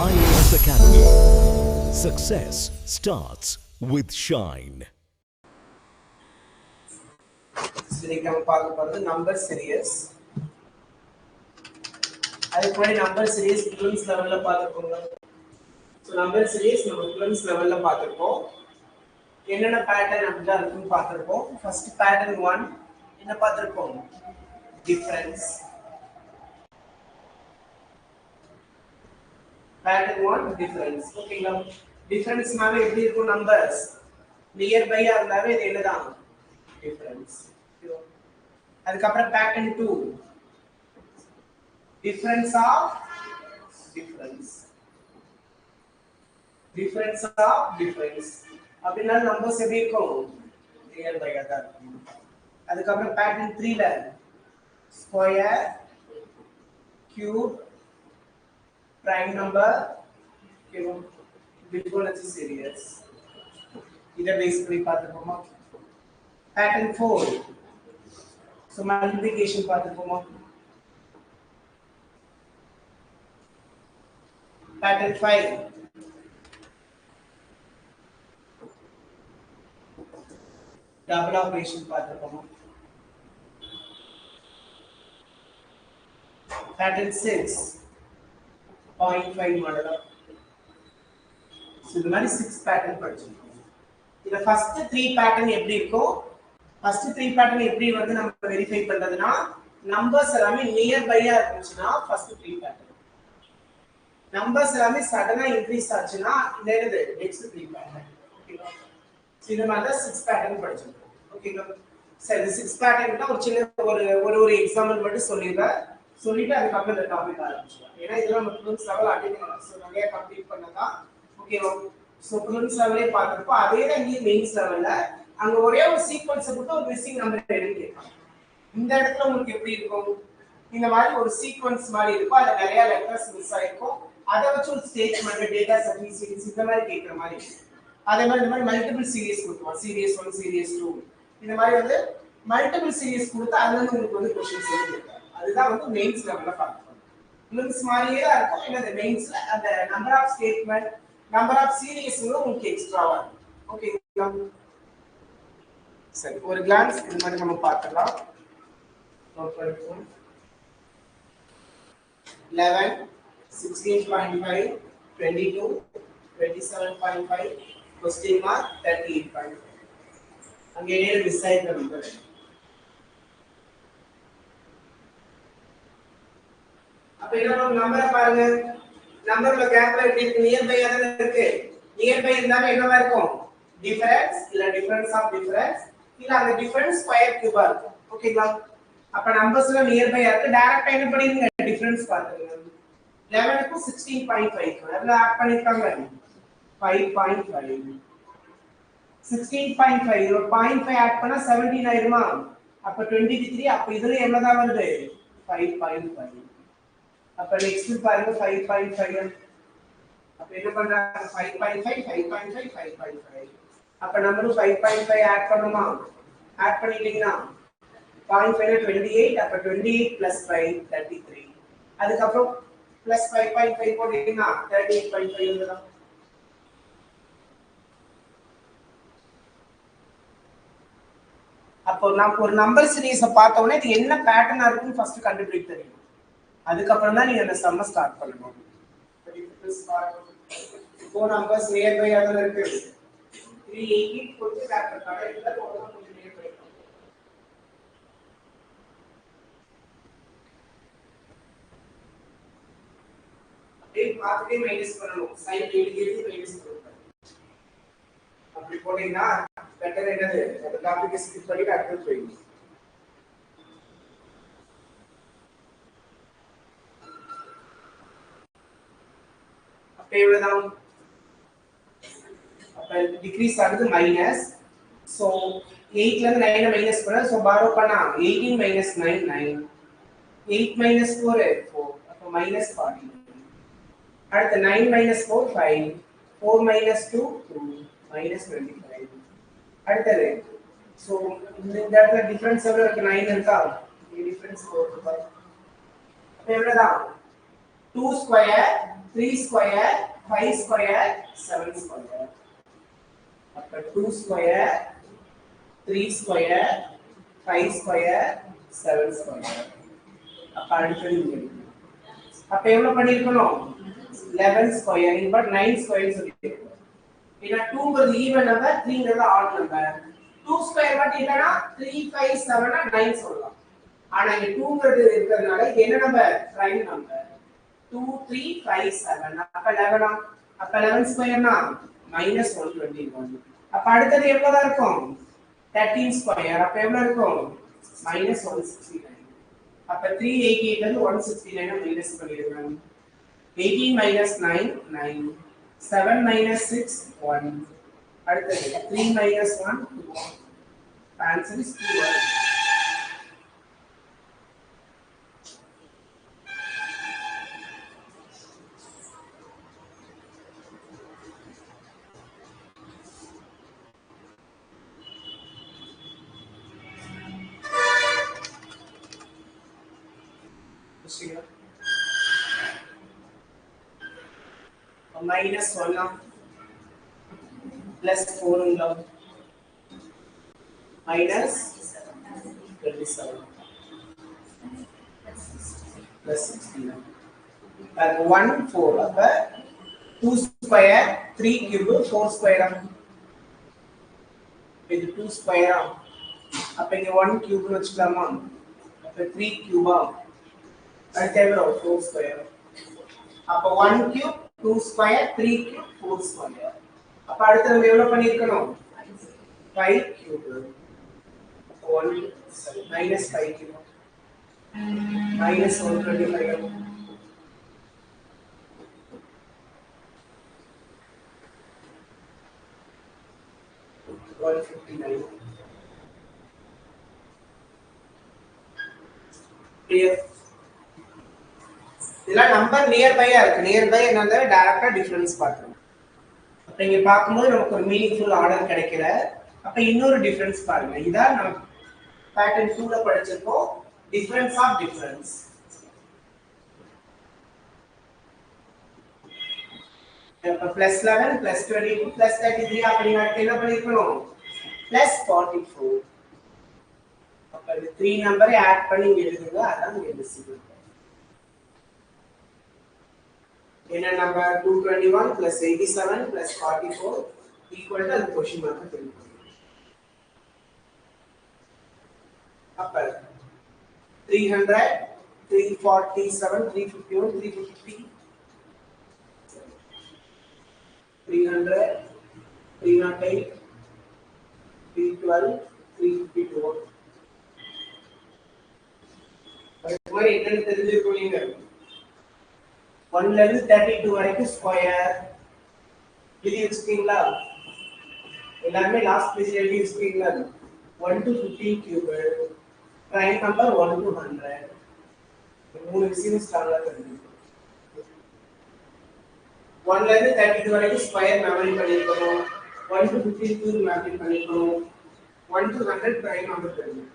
IAS Academy. Success starts with Shine. இன்னைக்கு நம்ம பார்க்க போறது நம்பர் சீரிஸ். அதுக்கு முன்னாடி நம்பர் சீரிஸ் ப்ரிலிம்ஸ் லெவல்ல பார்த்துருக்கோங்க. ஸோ நம்பர் சீரிஸ் நம்ம ப்ரிலிம்ஸ் லெவல்ல பார்த்துருக்கோம். என்னென்ன பேட்டர்ன் அப்படிதான் இருக்குன்னு பார்த்துருக்கோம். ஃபர்ஸ்ட் பேட்டர்ன் 1 என்ன பார்த்துருக்கோம்? டிஃபரன்ஸ். Pattern 1 difference. ஓகேங்களா? டிஃபரன்ஸ்னாவே எப்படி இருக்கும்? நம்பர்ஸ் நியர்பையா இருந்தாவே இது என்னதான்? டிஃபரன்ஸ். அதுக்கப்புறம் pattern 2 difference of difference. Difference of difference அப்படின்னா நம்பர்ஸ் எப்படி இருக்கும்? நியர்பையா தான் இருக்கும். அதுக்கப்புறம் பேட்டர்ன் 3 ல square, cube, prime number, Fibonacci series. இத பேஸ் பண்ணி பார்த்துப்போமா? Pattern 4. So multiplication பார்த்துப்போமா? Pattern 5. Double operation பார்த்துப்போமா? Pattern 6. 0.5 மாடல். இந்த மாதிரி 6 பேட்டர்ன் படிச்சிருக்கோம். இந்த ஃபர்ஸ்ட் 3 பேட்டர்ன் எப்படி இருக்கும்? ஃபர்ஸ்ட் 3 பேட்டர்ன் எப்படி வந்து நம்ம வெரிஃபை பண்றதுனா நம்பர்ஸ் எல்லாமே நியர் பையா இருந்துச்சுனா ஃபர்ஸ்ட் 3 பேட்டர்ன். நம்பர்ஸ் எல்லாமே சடனா இன்கிரீஸ் ஆச்சுனா இந்த என்னது நெக்ஸ்ட் 3 பேட்டர்ன். ஓகேவா? இந்த மாதிரி 6 பேட்டர்ன் படிச்சிருக்கோம். ஓகேங்களா? சரி 6 பேட்டர்ன்னா ஒரு சின்ன ஒரு எக்ஸாம்பிள் மட்டும் சொல்லிடுறேன். சொல்லிட்டு அதுக்கப்புறம் இந்த டாபிக் ஆரம்பிச்சிடலாம். ஏன்னா இதெல்லாம் நம்ம ப்ரிலிம்ஸ் லெவல் அட்டெண்ட் பண்ணலாம். ஸோ நிறைய கம்ப்ளீட் பண்ணதான். ஓகேவா? ஸோ ப்ரிலிம்ஸ் லெவலே பார்த்துருப்போ அதே தான் இங்கே மெயின்ஸ் லெவலில் அங்கே ஒரே ஒரு சீக்வன்ஸை மட்டும் ஒரு மிஸ்ஸிங் நம்பர் எழுதி கேட்பாங்க. இந்த இடத்துல உங்களுக்கு எப்படி இருக்கும்? இந்த மாதிரி ஒரு சீக்வன்ஸ் மாதிரி இருக்கும். அதில் நிறைய லெட்டர்ஸ் மிஸ் ஆயிருக்கும். அதை வச்சு ஒரு ஸ்டேட்மெண்ட், டேட்டா சர்வீஸ் சீரிஸ் இந்த மாதிரி கேட்குற மாதிரி. அதே மாதிரி இந்த மாதிரி மல்டிபிள் சீரிஸ் கொடுத்துருவோம். சீரியஸ் 1, சீரியஸ் 2 இந்த மாதிரி வந்து மல்டிபிள் சீரிஸ் கொடுத்து அதுல இருந்து உங்களுக்கு வந்து கொஸ்டின்ஸ் எழுதிருக்காங்க. அதுதான் வந்து மெயின்ஸ் லெவல்ல பார்க்கணும். ப்ரிலிம்ஸ் மாதிரியே தான் இருக்கும். இந்த மெயின்ஸ்ல அந்த number of statement, number of சீரியஸ்ங்களும் உங்களுக்கு எக்ஸ்ட்ராவா இருக்கும். ஓகேங்களா? சரி ஒரு கிளான்ஸ் இந்த மாதிரி நம்ம பார்க்கலாம். நோட் பண்ணிக்கோங்க. 11, 16.5, 22, 27.5, question mark 38.5. அங்கே என்ன மிஸ் ஆயிருக்கு நம்பர்? அப்ப என்ன நம்பர் பாருங்க. நம்பர்ல கேப்ல இருக்கு நியர் பை தான இருக்கு. நியர் பை இருந்தாலே என்னவா இருக்கும்? டிஃபரன்ஸ் இல்ல டிஃபரன்ஸ் ஆஃப் டிஃபரன்ஸ் இல்ல அந்த டிஃபரன்ஸ் ஸ்கொயர் கியூபா இருக்கும். ஓகேங்களா? அப்ப நம்பர்ஸ்ல நியர் பை இருக்கு. டைரக்டா என்ன பண்ணிருங்க? டிஃபரன்ஸ் பாத்துங்க. 11 க்கு 16.5 அதுல ஆட் பண்ணிருக்காங்க 5.5. 16.5 ஒரு 0.5 ஆட் பண்ணா 17 ஆயிருமா? அப்ப 23. அப்ப இதுல என்னதான் வருது? 5.5. அப்ப நெக்ஸ்ட் பாருங்க 5.5. அப்ப என்ன பண்றாங்க? 5.5 5.5 5.5. அப்ப நம்மளும் 5.5 ஆட் பண்ணுமா? ஆட் பண்ணிட்டீங்கன்னா 0.5 28. அப்ப 28 plus 5 33. அதுக்கு அப்புறம் plus 5.5 போட்டீங்கன்னா 38.5 வந்துரும். அப்போ நான் ஒரு நம்பர் சீரிஸை பார்த்த உடனே இது என்ன பேட்டர்னா இருக்குன்னு ஃபர்ஸ்ட் கண்டுபிடிக்க தெரியும். அதுக்கப்புறம் தான் நீங்க அந்த சம்ம ஸ்டார்ட் பண்ணணும். இப்போ நம்பர்ஸ் நியர் பை அதல இருக்கு. 380 கொஞ்சம் ஃபேக்டர் கரெக்ட்டா போடுறது கொஞ்சம் நியர் பை. அப்படியே பார்த்துட்டே மைனஸ் பண்ணணும். சைன் எழுதி மைனஸ் பண்ணணும். அப்படி போட்டீங்கன்னா பெட்டர் என்னது? அந்த டாபிக் ஸ்கிப் பண்ணி அடுத்து போயிடும். எவ்வளவுதான்? அப்ப டிக்ரீஸ் ஆகுது மைனஸ். சோ 8 ல இருந்து 9 மைனஸ் பண்ணா சோ பாரோ பண்ணா 18 minus 9 9. 8 minus 4 4. அப்ப minus 40. அடுத்து 9 minus 4 5. 4 minus 2 2 minus 25. அடுத்தது சோ இந்த இடத்துல டிஃபரன்ஸ் எவ்வளவு இருக்கு? 9 இருக்கா? இந்த டிஃபரன்ஸ் 4 அப்ப எவ்வளவுதான்? 2 ஸ்கொயர் 3 square 5 square 7 square அப்ப 2 square 3 square 5 square 7 square அப்ப அடுத்தது இங்க அப்ப எவ்வளவு பண்ணிருக்கணும் 11 ஸ்கொயர் இங்க 9 ஸ்கொயர் சொல்லிருக்கோம் ஏன்னா 2 ங்கிறது ஈவன் நம்பர் 3 ங்கிறது ஆட் நம்பர் 2 ஸ்கொயர் மட்டும் இல்லனா 3 5 7 9 சொல்லலாம் ஆனா இங்க 2 ங்கிறது இருக்கிறதுனால இது என்ன நம்பர் பிரைம் நம்பர் 2 3 5 7 அப்ப 11 அப்ப 11 ஸ்கொயர்னா -121 அப்ப அடுத்தது எவ்வளவு இருக்கும் 13 ஸ்கொயர் அப்ப எவ்வளவு இருக்கும் -169 அப்ப 388 ல இருந்து 169 மைனஸ் பண்ணிடுங்க 18 minus 9 9 7 minus 6 1 அடுத்தது 3 minus 1 2 answer is 2 minus 1 plus 4 minus 27 plus 16 and 1 4 அப்ப 2 square 3 cube 4 square இது 2 square அப்ப இங்க 1 cube னு வெச்சுக்கலாமா அப்ப 3 cube அடுத்து எவ்வளவு 4 square அப்ப 1 cube 2 square 3 cube 4 square அப்ப அடுத்து நம்ம எவ்வளவு பண்ணிருக்கணும் 5 cube 1 minus 5 cube minus 125 159 clear இதெல்லாம் நம்பர் நியர்பையா இருக்கு நியர்பை என்னன்னா டைரக்டா டிஃபரன்ஸ் பார்க்கணும் அப்ப இங்க பாக்கும்போது நமக்கு ஒரு மீனிங்ஃபுல் ஆர்டர் கிடைக்கல அப்ப இன்னொரு டிஃபரன்ஸ் பாருங்க இதான் நம்ம பேட்டர்ன் 2 ல படிச்சிருக்கோம் டிஃபரன்ஸ் ஆஃப் டிஃபரன்ஸ் அப்ப +11 +22 +33 அப்படி நான் என்ன பண்ணிருக்கணும் +44 அப்ப இந்த 3 நம்பரை ஆட் பண்ணி எழுதுங்க அதான் இங்க டிசிபிள் என்ன number 221 plus 87 plus 44 equal to the question mark தெரியும் அப்ப 300 347 351 350 300 308 312 352 அதுக்கு மாதிரி என்னன்னு தெரிஞ்சிருக்கும் நீங்க 1 ல இருந்து 32 வரைக்கும் ஸ்கொயர் எழுதி வச்சிருக்கீங்களா எல்லாமே லாஸ்ட் பேஜ் எழுதி வச்சிருக்கீங்களா 1 to 15 cube prime number 1 to 100 மூணு விஷயம் ஸ்ட்ராங்கா தெரியும் 1 ல இருந்து 32 வரைக்கும் ஸ்கொயர் மெமரி பண்ணிருக்கோம் 1 to 15 கியூப் மெமரி பண்ணிருக்கோம் 1 to 100 பிரைம் நம்பர் தெரியும்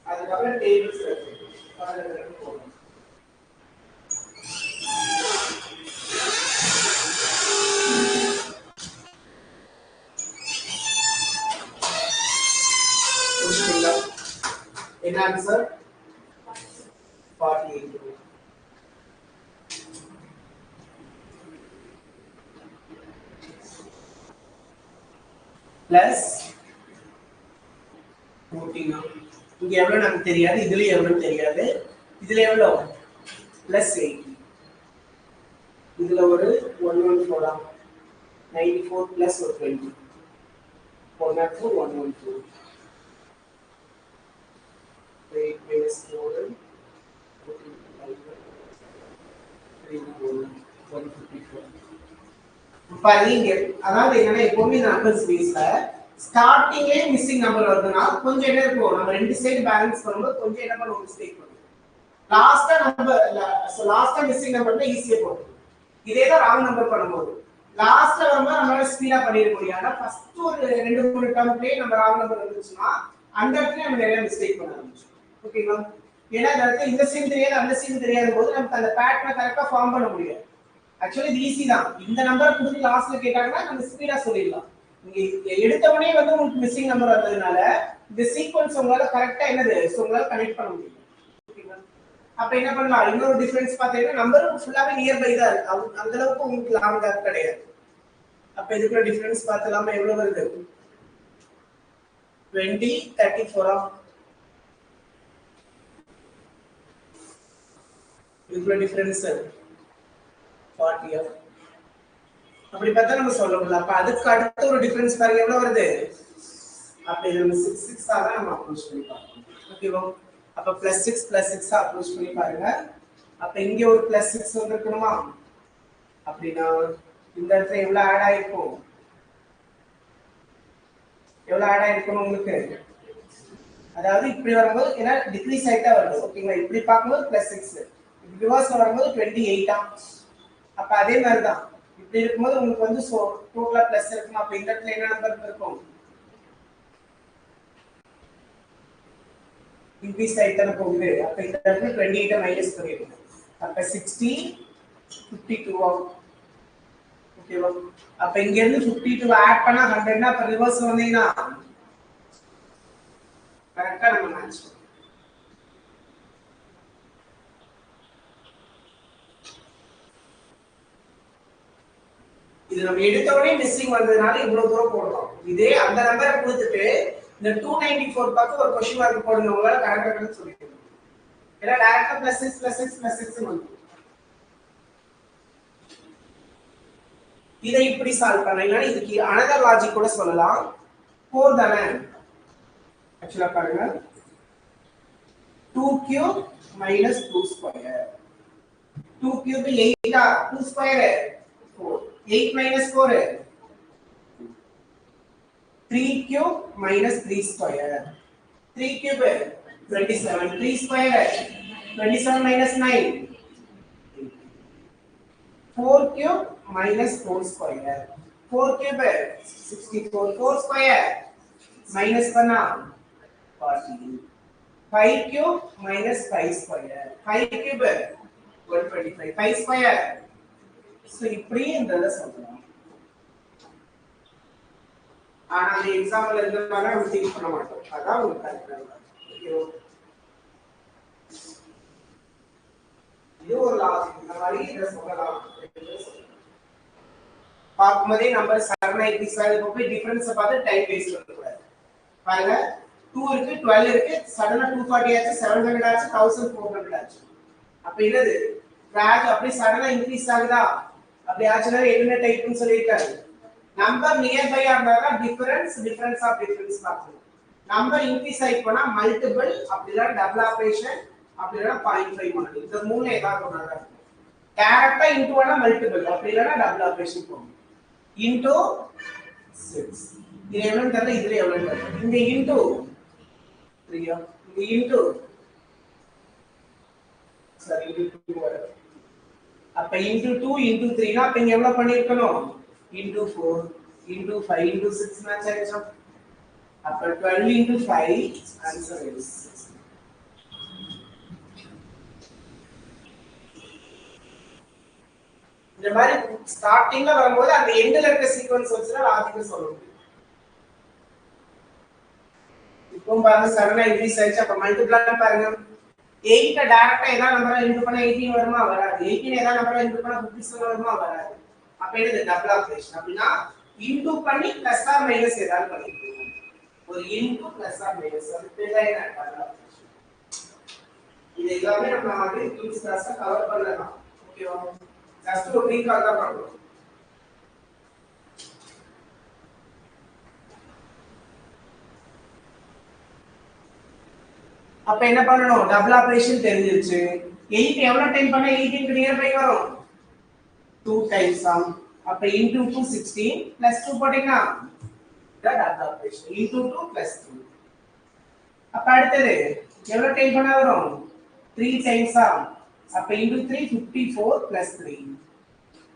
அதுக்கப்புறம் டேபிள்ஸ் இருக்கு என்ன ஆன்சர் 48 plus 14 இங்க எவ்வளவு நமக்கு தெரியாது இதுல எவ்வளவு தெரியாது இதுல எவ்வளவு +8 இதுல ஒரு 114 94 plus ஒரு 20 104 112 8 minus 4 பாருங்க அதாவது என்னன்னா எப்பவுமே நம்பர்ஸ் பேஸ்ல ஸ்டார்டிங்லயே மிஸ்ஸிங் நம்பர் வருதுன்னா கொஞ்சம் என்ன இருக்கும் நம்ம ரெண்டு சைடு பேலன்ஸ் பண்ணும்போது கொஞ்சம் என்ன பண்ணுவோம் மிஸ்டேக் பண்ணுவோம் லாஸ்டா மிஸ்ஸிங் நம்பர்னா ஈஸியா போகும் இதே தான் ராங் நம்பர் பண்ணும்போது லாஸ்ட்ல வரும்போது நம்மளால ஸ்பீடா பண்ணிட முடியும் ஆனா ஃபர்ஸ்ட் ஒரு 2-3 டர்ம்லயே நம்ம ராங் நம்பர் வந்துச்சுன்னா அந்த இடத்துல நம்ம நிறைய மிஸ்டேக் பண்ண ஆரம்பிச்சோம் ஓகேங்களா ஏன்னா இந்த சீன் தெரியாது அந்த சீன் தெரியாத போது நமக்கு அந்த பேட்டர்னை கரெக்டா ஃபார்ம் பண்ண முடியும். ஆக்சுவலி இது ஈஸி தான். இந்த நம்பரை கொடுத்து லாஸ்ட்ல கேட்டாங்கன்னா நம்ம ஸ்பீடா சொல்லிடலாம். நீங்க எடுத்த உடனே வந்து உங்களுக்கு மிஸ்ஸிங் நம்பர் வந்ததுனால இந்த சீக்வன்ஸ் உங்களால கரெக்டா என்னது உங்களால கனெக்ட் பண்ண முடியும். அப்ப என்ன பண்ணலாம், இன்னொரு டிஃபரன்ஸ் பார்த்தீங்கன்னா நம்பர் ஃபுல்லாவே நியர் பை தான் இருக்கு. அந்த அளவுக்கு உங்களுக்கு லாங் கேப் கிடையாது. அப்ப இதுக்குள்ள டிஃபரன்ஸ் பார்த்தலாமா எவ்வளவு வருது? 20 34 இதுக்குள்ள டிஃபரன்ஸ் 40. அப்படி பார்த்தா நம்ம சொல்ல முடியல. அப்ப அதுக்கு அடுத்த ஒரு டிஃபரன்ஸ் பாருங்க எவ்வளவு வருது? அப்ப இது நம்ம 6 ஆ தான் நம்ம அப்ரோச் பண்ணி பார்க்கணும். ஓகேவா? அப்ப +6 +6 அப்ரோச் பண்ணி பாருங்க. அப்ப இங்க ஒரு +6 வந்திருக்குமா? அப்படினா இந்த இடத்துல எவ்வளவு ஆட் ஆயிருக்கும்? எவ்வளவு ஆட் ஆயிருக்கும் உங்களுக்கு? அதாவது இப்படி வரும்போது என்ன டிக்ரீஸ் ஆயிட்டா வருது. ஓகேங்களா? இப்படி பார்க்கும்போது +6, இப்படி ரிவர்ஸ்ல வரும்போது 28 ஆ. அப்ப அதே மாதிரி தான் இப்படி இருக்கும்போது உங்களுக்கு வந்து டோட்டலா பிளஸ் இருக்குமா? அப்ப இந்த இடத்துல என்ன நம்பர் இருக்கும்? இன்க்ரீஸ் ஆயிட்டான போகுது. அப்ப இந்த இடத்துல 28 மைனஸ் பண்ணிடுங்க. அப்ப 60 52 ஆகும். ஓகேவா? அப்ப இங்க இருந்து 52 ஆட் பண்ணா 100 னா அப்ப ரிவர்ஸ் வந்தீங்கன்னா கரெக்ட்டா நம்ம மேட்ச் பண்ணுவோம். இது நம்ம எடுத்த உடனே மிஸ்ஸிங் வந்ததுனால இவ்வளவு தூரம் போடுறோம். இதே அந்த நம்பரை கொடுத்துட்டு இந்த 294 பக்கம் ஒரு क्वेश्चन மார்க் போடுங்க, உங்களால கரெக்ட்டா கரெக்ட் சொல்லிடுங்க. ஏன்னா டைரக்டா +6 வந்து இதை இப்படி சால்வ் பண்ணலாம். இல்லனா இதுக்கு another லாஜிக் கூட சொல்லலாம். 4 தானே ஆக்சுவலா பாருங்க, 2 cube minus 2 square. 2 cube 8 ஆ, 2 square 4. 8 minus 4 3 cube minus 3 square. 3 cube 27. 3 square 27 minus 9. 4 cube minus 4 square. 4 cube 64. 4 square minus பண்ணா 40. 5 cube minus 5 square. 5 cube 125. 5 square. So இப்படி இந்த சொல்லலாம். ஆனா அந்த எக்ஸாம்பிள் எழுதுறதுனால நம்ம திங்க் பண்ண மாட்டோம். அதான் உங்களுக்கு கரெக்ட்டா இருக்கும். இது ஒரு லாஜிக். இந்த மாதிரி இத சொல்லலாம். பாக்கும்போதே நம்பர் 797 போய் டிஃபரன்ஸ் பார்த்து டைம் வேஸ்ட் பண்ணக்கூடாது. பாருங்க 2 இருக்கு 12 இருக்கு, சடனா 240 ஆச்சு, 700 ஆச்சு, 1400 ஆச்சு. அப்ப என்னது கிராஜ் அப்படி சடனா இன்கிரீஸ் ஆகுதா? அப்படி ஆச்சுனா என்ன டைப்னு சொல்லிருக்காரு. நம்பர் நியர் பை ஆனா டிஃபரன்ஸ் ஆஃப் டிஃபரன்ஸ் பார்க்கணும். நம்பர் இன்கிரீஸ் ஆயி போனா மல்டிபிள், அப்படினா டபுள் ஆபரேஷன், அப்படினா 0.5 மாதிரி. இந்த மூணுல ஏதாவது ஒண்ணா இருக்கும். டைரக்டா இன்டு ஆனா மல்டிபிள், அப்படி இல்லனா டபுள் ஆபரேஷன் போகும். இன்டு 6. இது எவ்வளவு தெரியல, இதுல எவ்வளவு தெரியல. இங்க இன்டு 3, இங்க இன்டு சரி இன்டு 2 வர. அப்ப இன்டு 2 இன்டு 3 னா அப்ப இங்க எவ்வளவு பண்ணிருக்கணும்? into 4 into 5 into 6 match ஆயிடுச்சா? அப்ப 12 into 5 answer is 6. இந்த மாதிரி ஸ்டார்டிங்ல வரும்போது அந்த எண்ட்ல இருக்க சீக்வென்ஸ் வச்சுதான் லாஜிக் சொல்ல முடியும். இப்போ பாருங்க 7 இன்க்ரீஸ் ஆயிடுச்சு. அப்ப மல்டிப்ளை பாருங்க. 8 டைரக்டா ஏதா நம்பரா இன்டு பண்ணா 18 வருமா? வராது. 18 ஏதா நம்பரா இன்டு பண்ணா 57 வருமா? வராது. அப்ப இது டபுள் ஆபரேஷன். அப்படினா இன்டு பண்ணி பிளஸ் ஆர் மைனஸ் ஏதாவது பண்ணிருக்கீங்க. ஒரு இன்டு பிளஸ் ஆர் மைனஸ் அது பேர் என்ன டபுள் ஆபரேஷன். இது எல்லாமே நம்ம மாதிரி கிளாஸ் கிளாஸா கவர் பண்ணலாம். ஓகேவா? ஜஸ்ட் ஒரு ரீகால் தான் பண்ணணும். அப்ப என்ன பண்ணணும்? டபுள் ஆபரேஷன் தெரிஞ்சிருச்சு. 8 எவ்வளவு டைம் பண்ணா 18 க்கு நியர் பை வரும்? 2 times sum. அப்ப into 2 16 plus 2 போட்டீங்கன்னா that operation into 2 plus 2. அப்ப அடுத்தது எவ்வளவு டைம் பண்ணா வரும்? 3 times sum. அப்ப into 3 54 plus 3.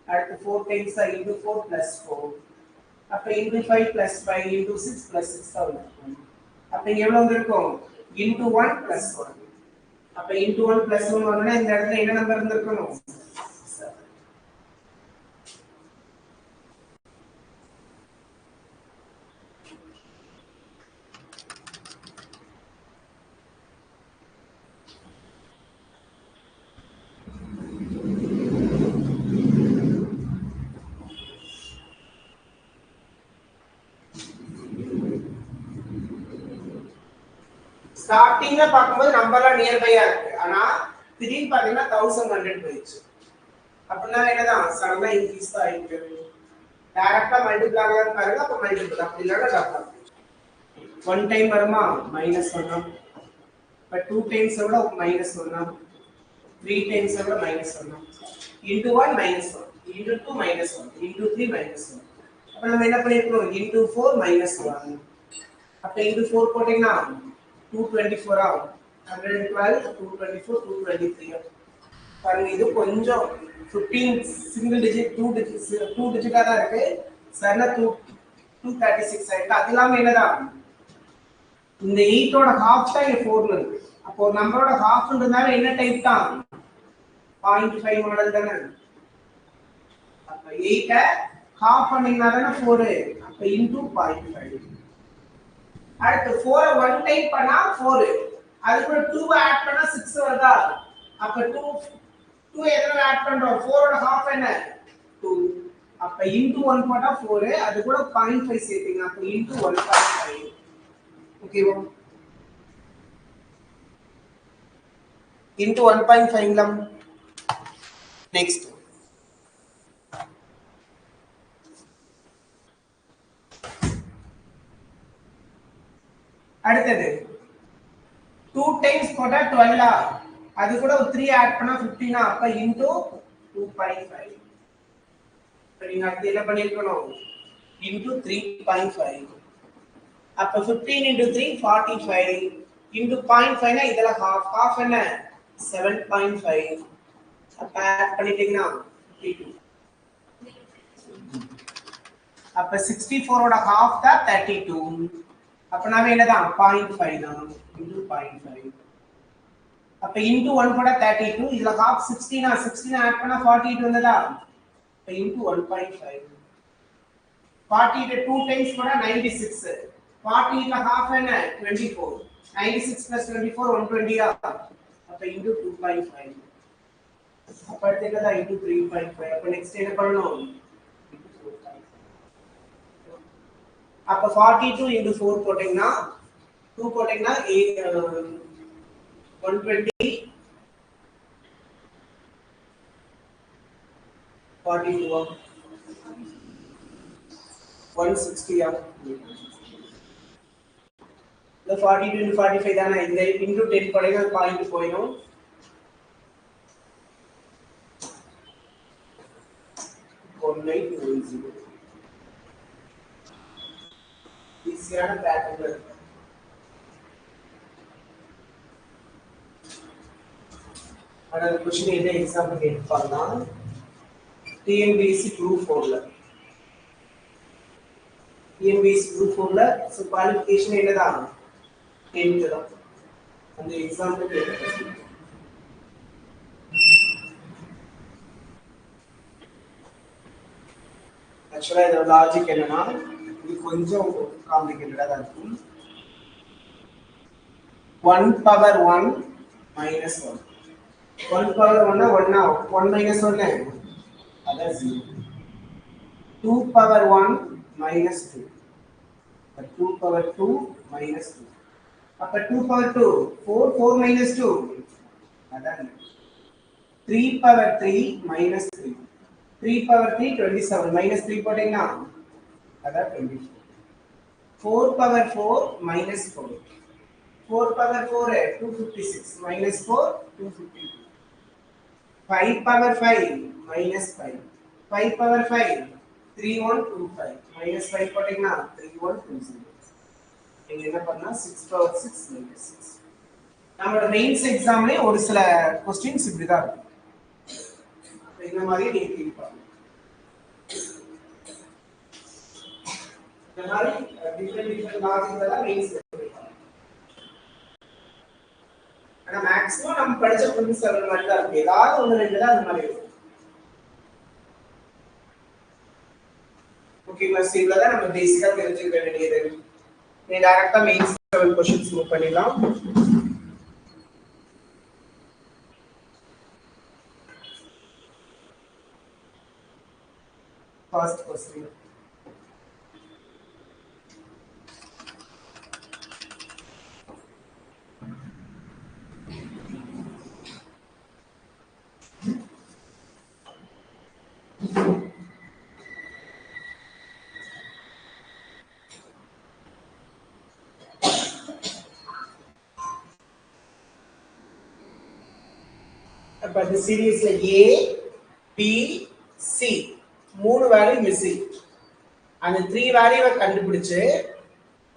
அடுத்து 4 times into 4 plus 4. அப்ப into 5 plus 5 into 6 plus 6 ஆகும். அப்ப எவ்வளவு இருக்கும்? into 1 plus 1. அப்ப into 1 plus 1 வரணும்னா இந்த இடத்துல என்ன நம்பர் இருந்திருக்கணும்? 7. ஸ்டார்டிங்ல பாக்கும்போது நம்பர்லாம் நியர்பையா இருக்கு. ஆனா திடீர்னு பாத்தீங்கன்னா 1100 போயிடுச்சு. அப்படின்னா என்னதான் சடனா இன்க்ரீஸ் தான் ஆயிருக்கு. டைரக்டா மல்டிபிள் ஆகலாம் பாருங்க, அப்ப மல்டிபிள் அப்படி இல்லைன்னா டபுள். 1 டைம் வருமா -1, இப்ப 2 டைம்ஸ் விட -1, 3 டைம்ஸ் விட -1, into 1 -1, into 2 -1, into 3 -1. அப்ப நம்ம என்ன பண்ணிருக்கோம்? into 4 -1. அப்ப into 4 போட்டீங்கன்னா 224 ஆகும். 112, 224, 223. பாருங்க இது கொஞ்சம் 15 சிங்கிள் டிஜிட் 2 டிஜிட்டா தான் இருக்கு. சரண 236 ஆயிட்டு. அது இல்லாம என்னதான் இந்த 8 ஓட ஹாஃப் தான் 4 இருக்கு. அப்போ நம்பரோட ஹாஃப்ன்றதால என்ன டைப் தான்? 0.5 மாடல் தானே. அப்ப 8 ஹாஃப் பண்ணீங்கன்னா தானே 4. அப்ப into 0.5. அடுத்து 4 1 டைப் பண்ணா 4. அதுக்கு 2 ஆட் பண்ணா 6 வருதா? அப்ப 2 எதனால ஆட் பண்றோம்? 4 ஓட ஹாஃப் என்ன? 2. அப்ப into 1 போட்டா 4, அது கூட 0.5 சேர்த்தீங்க. அப்ப into 1.5. ஓகேவா? into 1.5 லம். நெக்ஸ்ட் அடுத்தது 2 டைம்ஸ் போட்டா 12 ஆ, அது கூட 3 ஆட் பண்ணா 15 ஆ, அப்ப into 2.5. நீங்க அடுத்து என்ன பண்ணிருக்கணும்? into 3.5. அப்ப 15 into 3 45 into 0.5 னா இதல half என்ன 7.5. அப்ப ஆட் பண்ணிட்டீங்கன்னா 52. அப்ப 64 ஓட half தான் 32. அப்ப நாம என்னதான் 0.5 தான் into 0.5. அப்ப into 1 போட 32, இதுல half 16 ஆ, 16 ஆட் பண்ணா 48 வந்ததா? அப்ப into 1.5. 48 2 டைம்ஸ் போட 96. 48 ல half என்ன 24. 96 plus 24 120 ஆ, அப்ப into 2.5. அப்ப அடுத்து என்னதான் into 3.5. அப்ப நெக்ஸ்ட் என்ன பண்ணணும்? அப்ப 42 into 4 போட்டீங்கன்னா 2 போட்டீங்கன்னா 120 42 160 ஆ, இந்த 42 into 45 தானே. இந்த into 10 போட்டீங்கன்னா பாயிண்ட் போயிடும். ஈஸியான பேட்டர்ன்ல இருக்கு. அடுத்த क्वेश्चन என்ன எக்ஸாம்பிள் கேட்பாங்கன்னா TNPSC group 4ல TNPSC group 4ல சோ குவாலிஃபிகேஷன் என்னதான் 10th தான். அந்த எக்ஸாம்பிள் கேட்பாங்க. ஆக்சுவலா இதோட லாஜிக் என்னன்னா இது கொஞ்சம் காம்ப்ளிகேட்டடா தான் இருக்கும். 1 power 1 minus 1. 1 power 1 னா 1 ஆ, 1 minus 1 அதான் 0. 2 power 1 minus 2. 2 power 2 minus 2. அப்ப 2 power 2 4 4 minus 2 அதான் 3 power 3 minus 3. 3 power 3 27 minus 3 போட்டீங்கன்னா அதான் 24. 4 power 4 minus 4. 4 power 4 256 minus 4 252. 5 power 5 minus 5. 5 power 5 3125 minus 5 போட்டீங்கன்னா 3120. நீங்க என்ன பண்ணா 6 power 6 minus 6. நம்மளோட மெயின்ஸ் எக்ஸாம்லயே ஒரு சில क्वेश्चंस இப்படி தான் இருக்கும். இந்த மாதிரி நீங்க திங்க் பண்ணணும். இந்த மாதிரி டிஃபரண்ட் லாஜிக்ல தான் மெயின்ஸ். ஆனா மேக்ஸிமம் நம்ம படிச்ச 27 மாதிரி தான் இருக்கு. ஏதாவது ஒன்று ரெண்டு தான் அந்த மாதிரி இருக்கும். ஓகே பஸ் இவ்வளவுதான் நம்ம பேசிக்கா தெரிஞ்சுக்க வேண்டியது. நீ டைரக்டா மெயின் 7 क्वेश्चंस மூவ் பண்ணிடலாம். ஃபர்ஸ்ட் क्वेश्चन அப்ப இந்த சீரிஸ்ல A B C மூணு வேல்யூ மிஸ்ஸிங். அந்த 3 வேல்யூவை கண்டுபிடிச்சு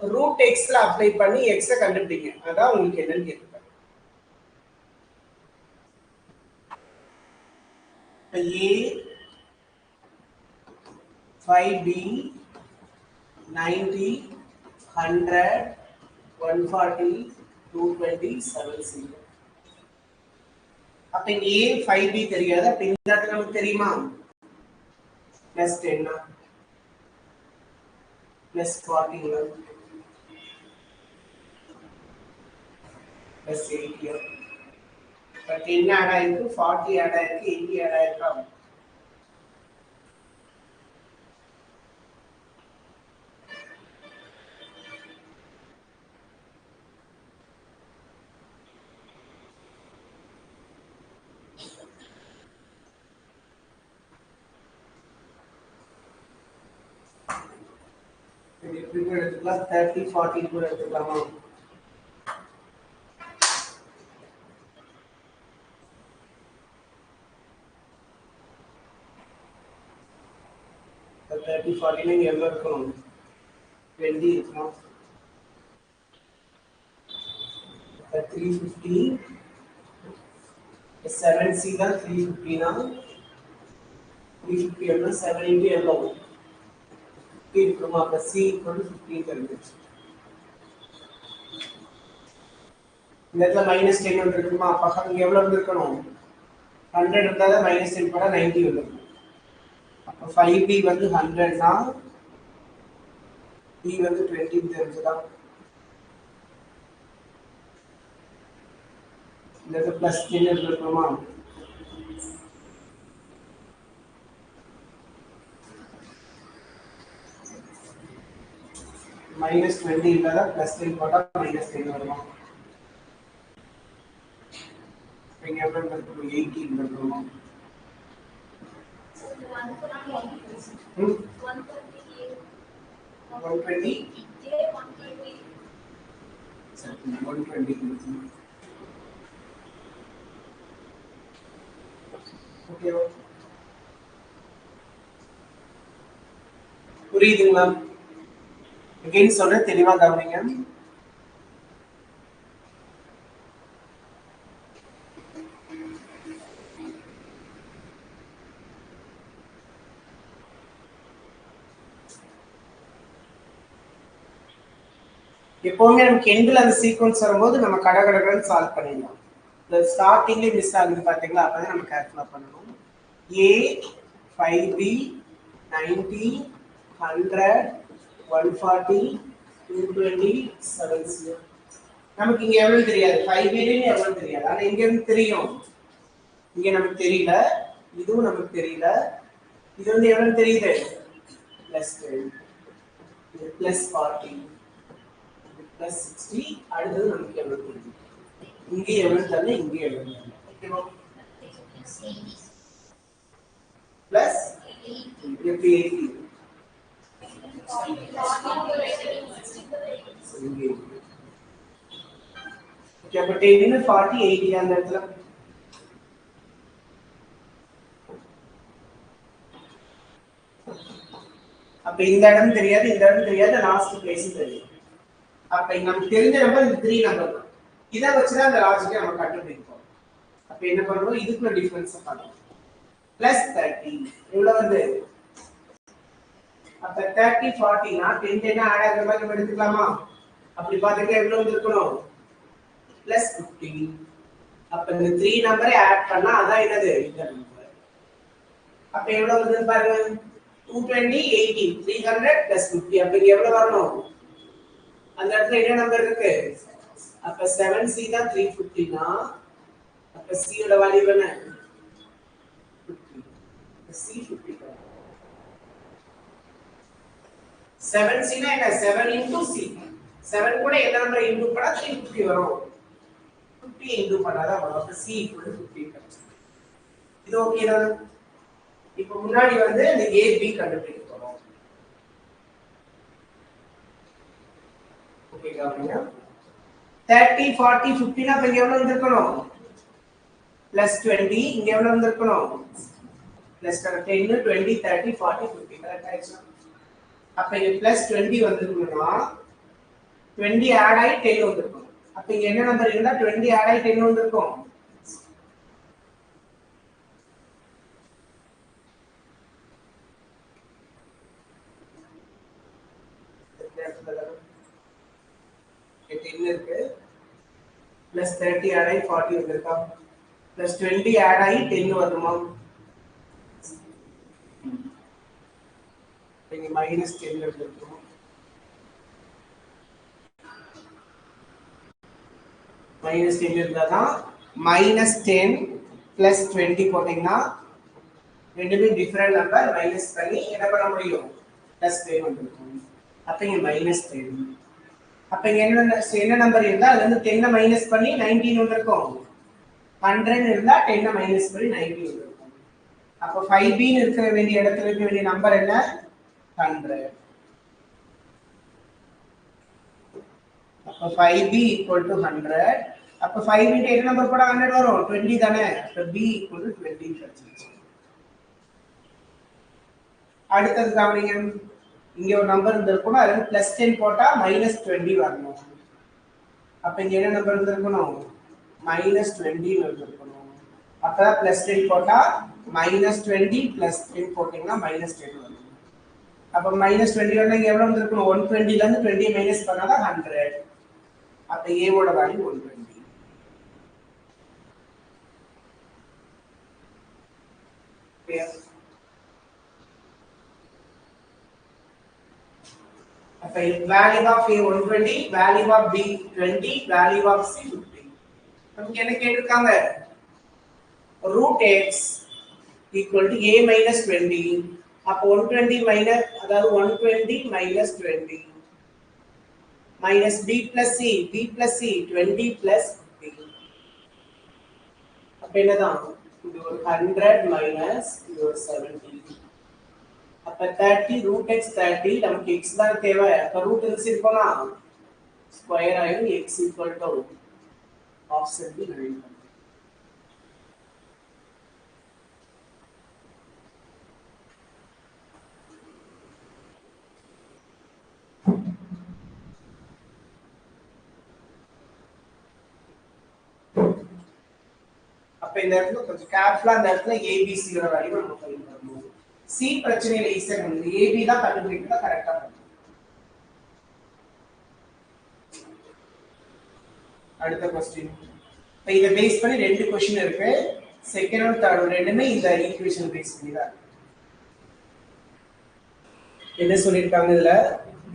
ரூட் எக்ஸ்ல அப்ளை பண்ணி எக்ஸ கண்டுபிடிங்க. அதான் உங்களுக்கு என்னன்னு கேட்குறேன். A 5B 90 100 140 220 7C. அப்ப இங்க A 5B தெரியாது. அப்ப இந்த இடத்துல நமக்கு தெரியுமா? Plus 10 plus 40 plus 80. இப்ப 10 ஆட் ஆயிருக்கு, 40 ஆட் ஆயிருக்கு, 80 ஆட் ஆயிருக்கா? எடுத்துக்கலாம் 30 40 கூட எடுத்துக்கலாமா? இப்போ 30 40 எவ்வளோ இருக்கணும்? 20 இருக்கணும். 350 7C தான் 350 தான். 350 எவ்வளோ? 7 into எவ்வளோ? இருக்குமா? அப்ப C equal to 15 தெரிஞ்சிச்சு. இந்த இடத்துல மைனஸ் 10 வந்துருக்குமா? அப்ப இங்க எவ்வளவு வந்திருக்கணும்? 100 இருந்தா தான் மைனஸ் 10 போட 90 வந்துருக்கும். அப்ப 5B வந்து 100 னா B வந்து 20 தெரிஞ்சுதா? இந்த இடத்துல பிளஸ் 10 இருக்குமா? மைனஸ் 20 இல்லாத பிளஸ் 10 போட்டா மைனஸ் 10 வருமா? இங்க எவ்வளவு இருக்கும்? 18 இருக்குமா? 120 ஓகேவா? புரியுதுங்களா? அகைன் சொல்ற தெளிவா கவனிங்க. எப்பவுமே நமக்கு எண்ட்ல அந்த சீக்வன்ஸ் வரும்போது நம்ம கடகடன்னு சால்வ் பண்ணிடலாம். இந்த ஸ்டார்டிங்ல மிஸ் ஆகுது பாத்தீங்களா? அப்பதான் நம்ம கேல்குலேட் பண்ணணும். A 5B 90 100 140 220 7C. நமக்கு இங்க எவ்வளவு தெரியாது? 5B எவ்வளவு தெரியாது. ஆனா இங்க இருந்து தெரியும். இங்க நமக்கு தெரியல, இதுவும் நமக்கு தெரியல. இது வந்து எவ்வளவு தெரியுது? +10 இது +40 plus 60 அடுத்தது நமக்கு எவ்வளவு தெரியும்? இங்கே எவ்வளவு தரல, இங்கே எவ்வளவு தரல. ஓகேவா? Plus 80 okay. அப்ப 10 40 80 அந்த இடத்துல அப்ப இந்த இடம் தெரியாது, இந்த இடம் தெரியாது, லாஸ்ட் பிளேஸ் தெரியும். அப்ப நமக்கு தெரிஞ்ச நம்பர் இந்த 3 நம்பர் தான். இதை வச்சுதான் அந்த லாஜிக்கை நம்ம கண்டுபிடிப்போம். அப்ப என்ன பண்ணுவோம்? இதுக்குள்ள டிஃபரன்ஸ் பார்க்கணும். +30 எவ்வளவு வந்து? அப்ப 30 40 னா 10 10 ஆட் ஆகுற மாதிரி நம்ம எடுத்துக்கலாமா? அப்படி பார்த்தா எவ்வளவு வந்திருக்கணும்? +15 அப்ப இந்த 3 நம்பரை ஆட் பண்ணா அதான் என்னது இந்த நம்பர். அப்ப எவ்வளவு வருதுன்னு பாருங்க. 220 80 300 plus 50 அப்ப இங்க எவ்வளவு வரணும்? அந்த இடத்துல என்ன நம்பர் இருக்கு? அப்ப 7c தான் 350 னா அப்ப c யோட வேல்யூ என்ன? 50. c 50. 7c னா என்ன? 7 into c. 7 கூட என்ன நம்பர் இன்டு பண்ணா 350 வரும். 50 இன்டு பண்ணாதான் வரும். அப்ப c = 50 கிடைச்சு. இது ஓகேனா? இப்போ முன்னாடி வந்து இந்த a b கண்டுபிடிக்க போறோம். ஓகே கவனிங்க. 30 40 50 னா அப்ப இங்க எவ்வளவு வந்திருக்கணும்? +20 இங்க எவ்வளவு வந்திருக்கணும்? +10 20 30 40 50 கரெக்ட் ஆயிடுச்சா? அப்ப இங்க +20 வந்திருக்குன்னா 20 ஆட் ஆகி 10 வந்திருக்கும். அப்ப இங்க என்ன நம்பர் இருந்தா 20 ஆட் ஆகி 10 வந்திருக்கும்? இருக்கு +30 ஆட் ஆகி 40 வந்திருக்கா? +20 ஆட் ஆகி 10 வருமா? இங்க -10 எடுத்துக்கணும். -10 இருந்தாதான் -10 +20 போட்டீங்கன்னா ரெண்டுமே டிஃபரண்ட் நம்பர் மைனஸ் பண்ணி என்ன பண்ண முடியும்? +10 வந்துரும். அப்ப இங்க -10. அப்ப இங்க என்ன நம்பர் இருந்தா அதுல இருந்து 10 மைனஸ் பண்ணி 19 வந்திருக்கும். 100 இருந்தா 10 மைனஸ் பண்ணி 19 வந்திருக்கும். அப்ப 5b ன்னு இருக்க வேண்டிய இடத்துல இருக்க வேண்டிய நம்பர் என்ன? 100. அப்ப 5b = 100. அப்ப 5 into என்ன நம்பர் போட 100 வரும்? 20 தானே? அப்ப b = 20 கிடைச்சிருச்சு. அடுத்தது கவனிங்க. இங்க ஒரு நம்பர் இருந்திருக்கும். அதுல +10 போட்டா -20 வரணும். அப்ப இங்க என்ன நம்பர் இருந்திருக்கணும்? -20 இருந்திருக்கணும். அப்ப +10 போட்டா -20 +10 போட்டீங்கன்னா -10 வரும். அப்ப -20 வந்தா இங்க எவ்வளவு வந்திருக்கணும்? 120 ல இருந்து 20 மைனஸ் பண்ணாதான் 100. அப்ப a ஓட வேல்யூ 120. அப்ப value of a 120, value of b 20, value of c 50. நமக்கு என்ன கேட்டிருக்காங்க? √x = a minus 20. அப்ப 120 மைனஸ் அதாவது 120 minus 20 minus b plus c 20 plus 50. அப்ப என்னதான்? இது ஒரு 100 minus இது ஒரு 70. அப்ப 30 √x 30 நமக்கு x தான் தேவை. அப்ப ரூட் எடுத்துக்கோனா ஸ்கொயர் ஆயிடும். x = offset 9. அப்ப இந்த இடத்துல கொஞ்சம் கேர்ஃபுல்லா இந்த இடத்துல ABC யோட வேல்யூ நம்ம ஃபைண்ட் பண்ணணும். C பிரச்சனையில ஈஸியா பண்ணுங்க. AB தான் கண்டுபிடிக்கிறதா கரெக்ட்டா பண்ணுங்க. அடுத்த क्वेश्चन. இப்ப இத பேஸ் பண்ணி ரெண்டு क्वेश्चन இருக்கு. செகண்ட் அண்ட் தேர்ட் ரெண்டுமே இந்த ஈக்குவேஷன் பேஸ் பண்ணி தான். என்ன சொல்லிருக்காங்க இதுல?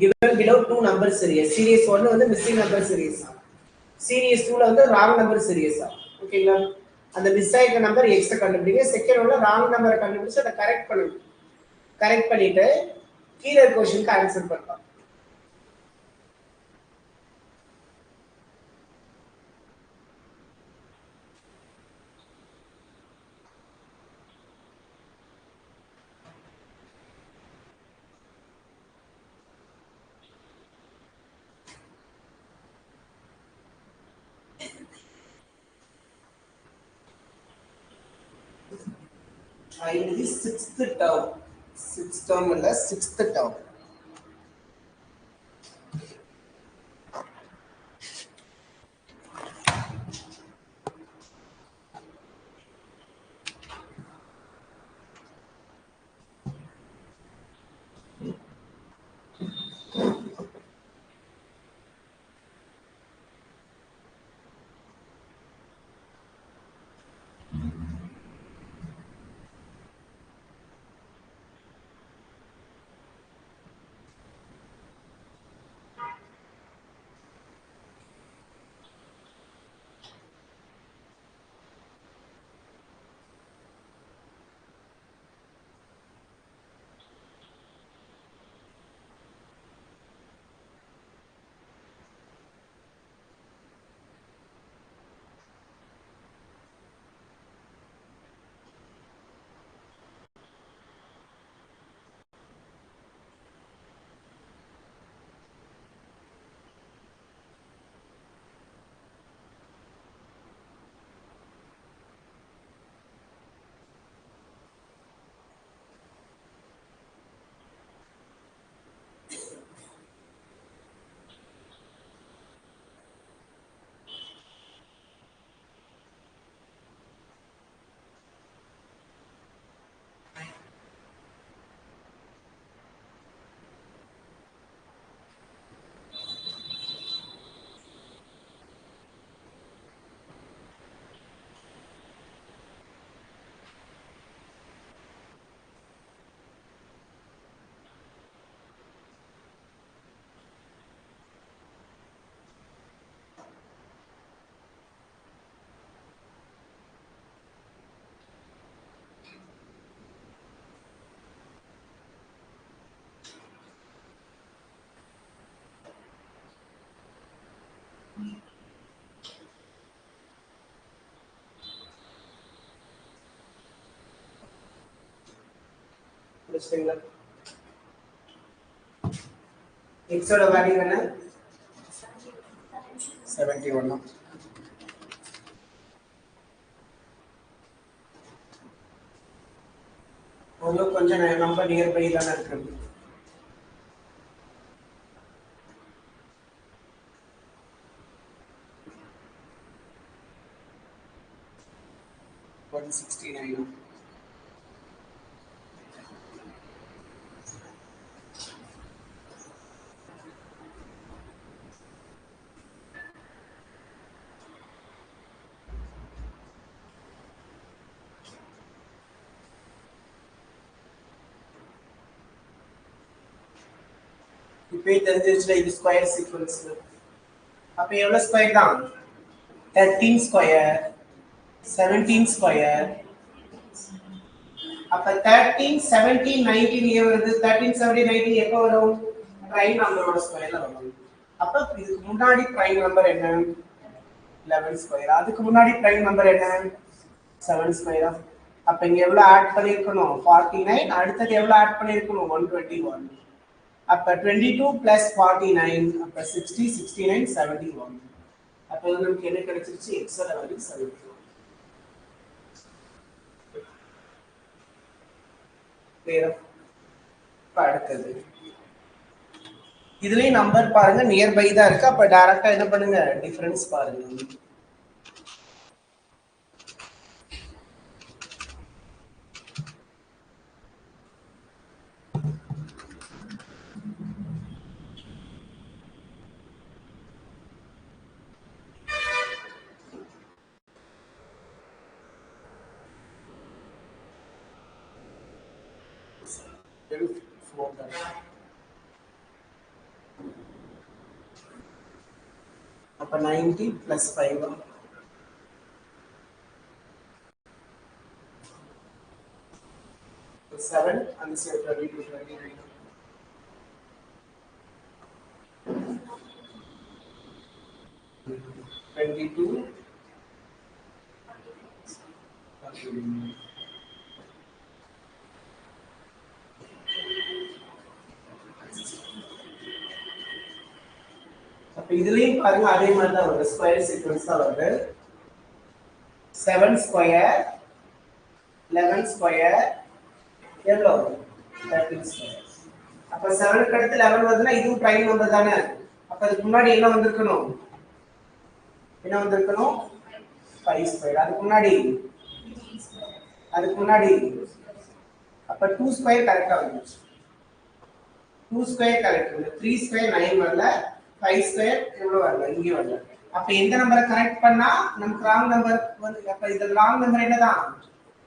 given below two number series. Series 1 வந்து missing number series. Series 2 ல வந்து wrong number series. ஓகேங்களா? அந்த மிஸ் ஆயிட்ட நம்பர் x கண்டுபிடிங்க. செகண்ட் ஒன்ல ராங் நம்பரை கண்டுபிடிச்சு அதை கரெக்ட் பண்ணுங்க. கரெக்ட் பண்ணிட்டு கீழே क्वेश्चनக்கு ஆன்சர் பண்ணலாம். இது 6th term. 6th term இல்ல 6th term. முடிச்சிட்டீங்களா? எக்ஸோட வேல்யூ என்ன? 71. உங்களுக்கு கொஞ்சம் நம்பர் நியர்பை தானே இருக்கு. இப்போ தெரிஞ்சிருச்சுல இது ஸ்கொயர் சீக்வென்ஸ். அப்ப எவ்வளவு ஸ்கொயர் தான்? 13 ஸ்கொயர் 17 ஸ்கொயர். அப்ப 13 17 19 ஏ வருது. 13 17 19 எப்போ வரும்? பிரைம் நம்பரோட ஸ்கொயர்ல வரும். அப்ப இதுக்கு முன்னாடி பிரைம் நம்பர் என்ன? 11 ஸ்கொயர். அதுக்கு முன்னாடி பிரைம் நம்பர் என்ன? 7 ஸ்கொயர். அப்ப இங்க எவ்வளவு ஆட் பண்ணிருக்கணும்? 49. அடுத்தது எவ்வளவு ஆட் பண்ணிருக்கணும்? 121. அப்ப 22 plus 49 அப்ப 60 69 71. அப்ப நமக்கு என்ன கிடைச்சிருச்சு? x ஓட வேல்யூ 71. கிளியரா? அடுத்தது இதுலயும் நம்பர் பாருங்க நியர்பை தான் இருக்கு. அப்ப டைரக்டா என்ன பண்ணுங்க? டிஃபரன்ஸ் பாருங்க. அப்ப 90 plus 5 7 and 22 29. அப்ப இதுலயும் பாருங்க அதே மாதிரி தான் வருது. ஸ்கொயர் சீக்வென்ஸ் தான் வருது. 7 ஸ்கொயர் 11 ஸ்கொயர் எவ்வளவு? 13 ஸ்கொயர். அப்ப 7 க்கு அடுத்து 11 வருதுன்னா இதுவும் பிரைம் நம்பர் தானே. அப்ப அதுக்கு முன்னாடி என்ன வந்திருக்கணும்? என்ன வந்திருக்கணும்? 5 ஸ்கொயர். அதுக்கு முன்னாடி அப்ப 2 ஸ்கொயர் கரெக்டா வந்துச்சு. 2 ஸ்கொயர் கரெக்ட். 3 ஸ்கொயர் 9 வரல. 5 ஸ்கொயர் எவ்வளவு வரல? இங்கே வரல. அப்ப எந்த நம்பரை கரெக்ட் பண்ணா நமக்கு ராங் நம்பர் வந்து, அப்ப இந்த ராங் நம்பர் என்னதான்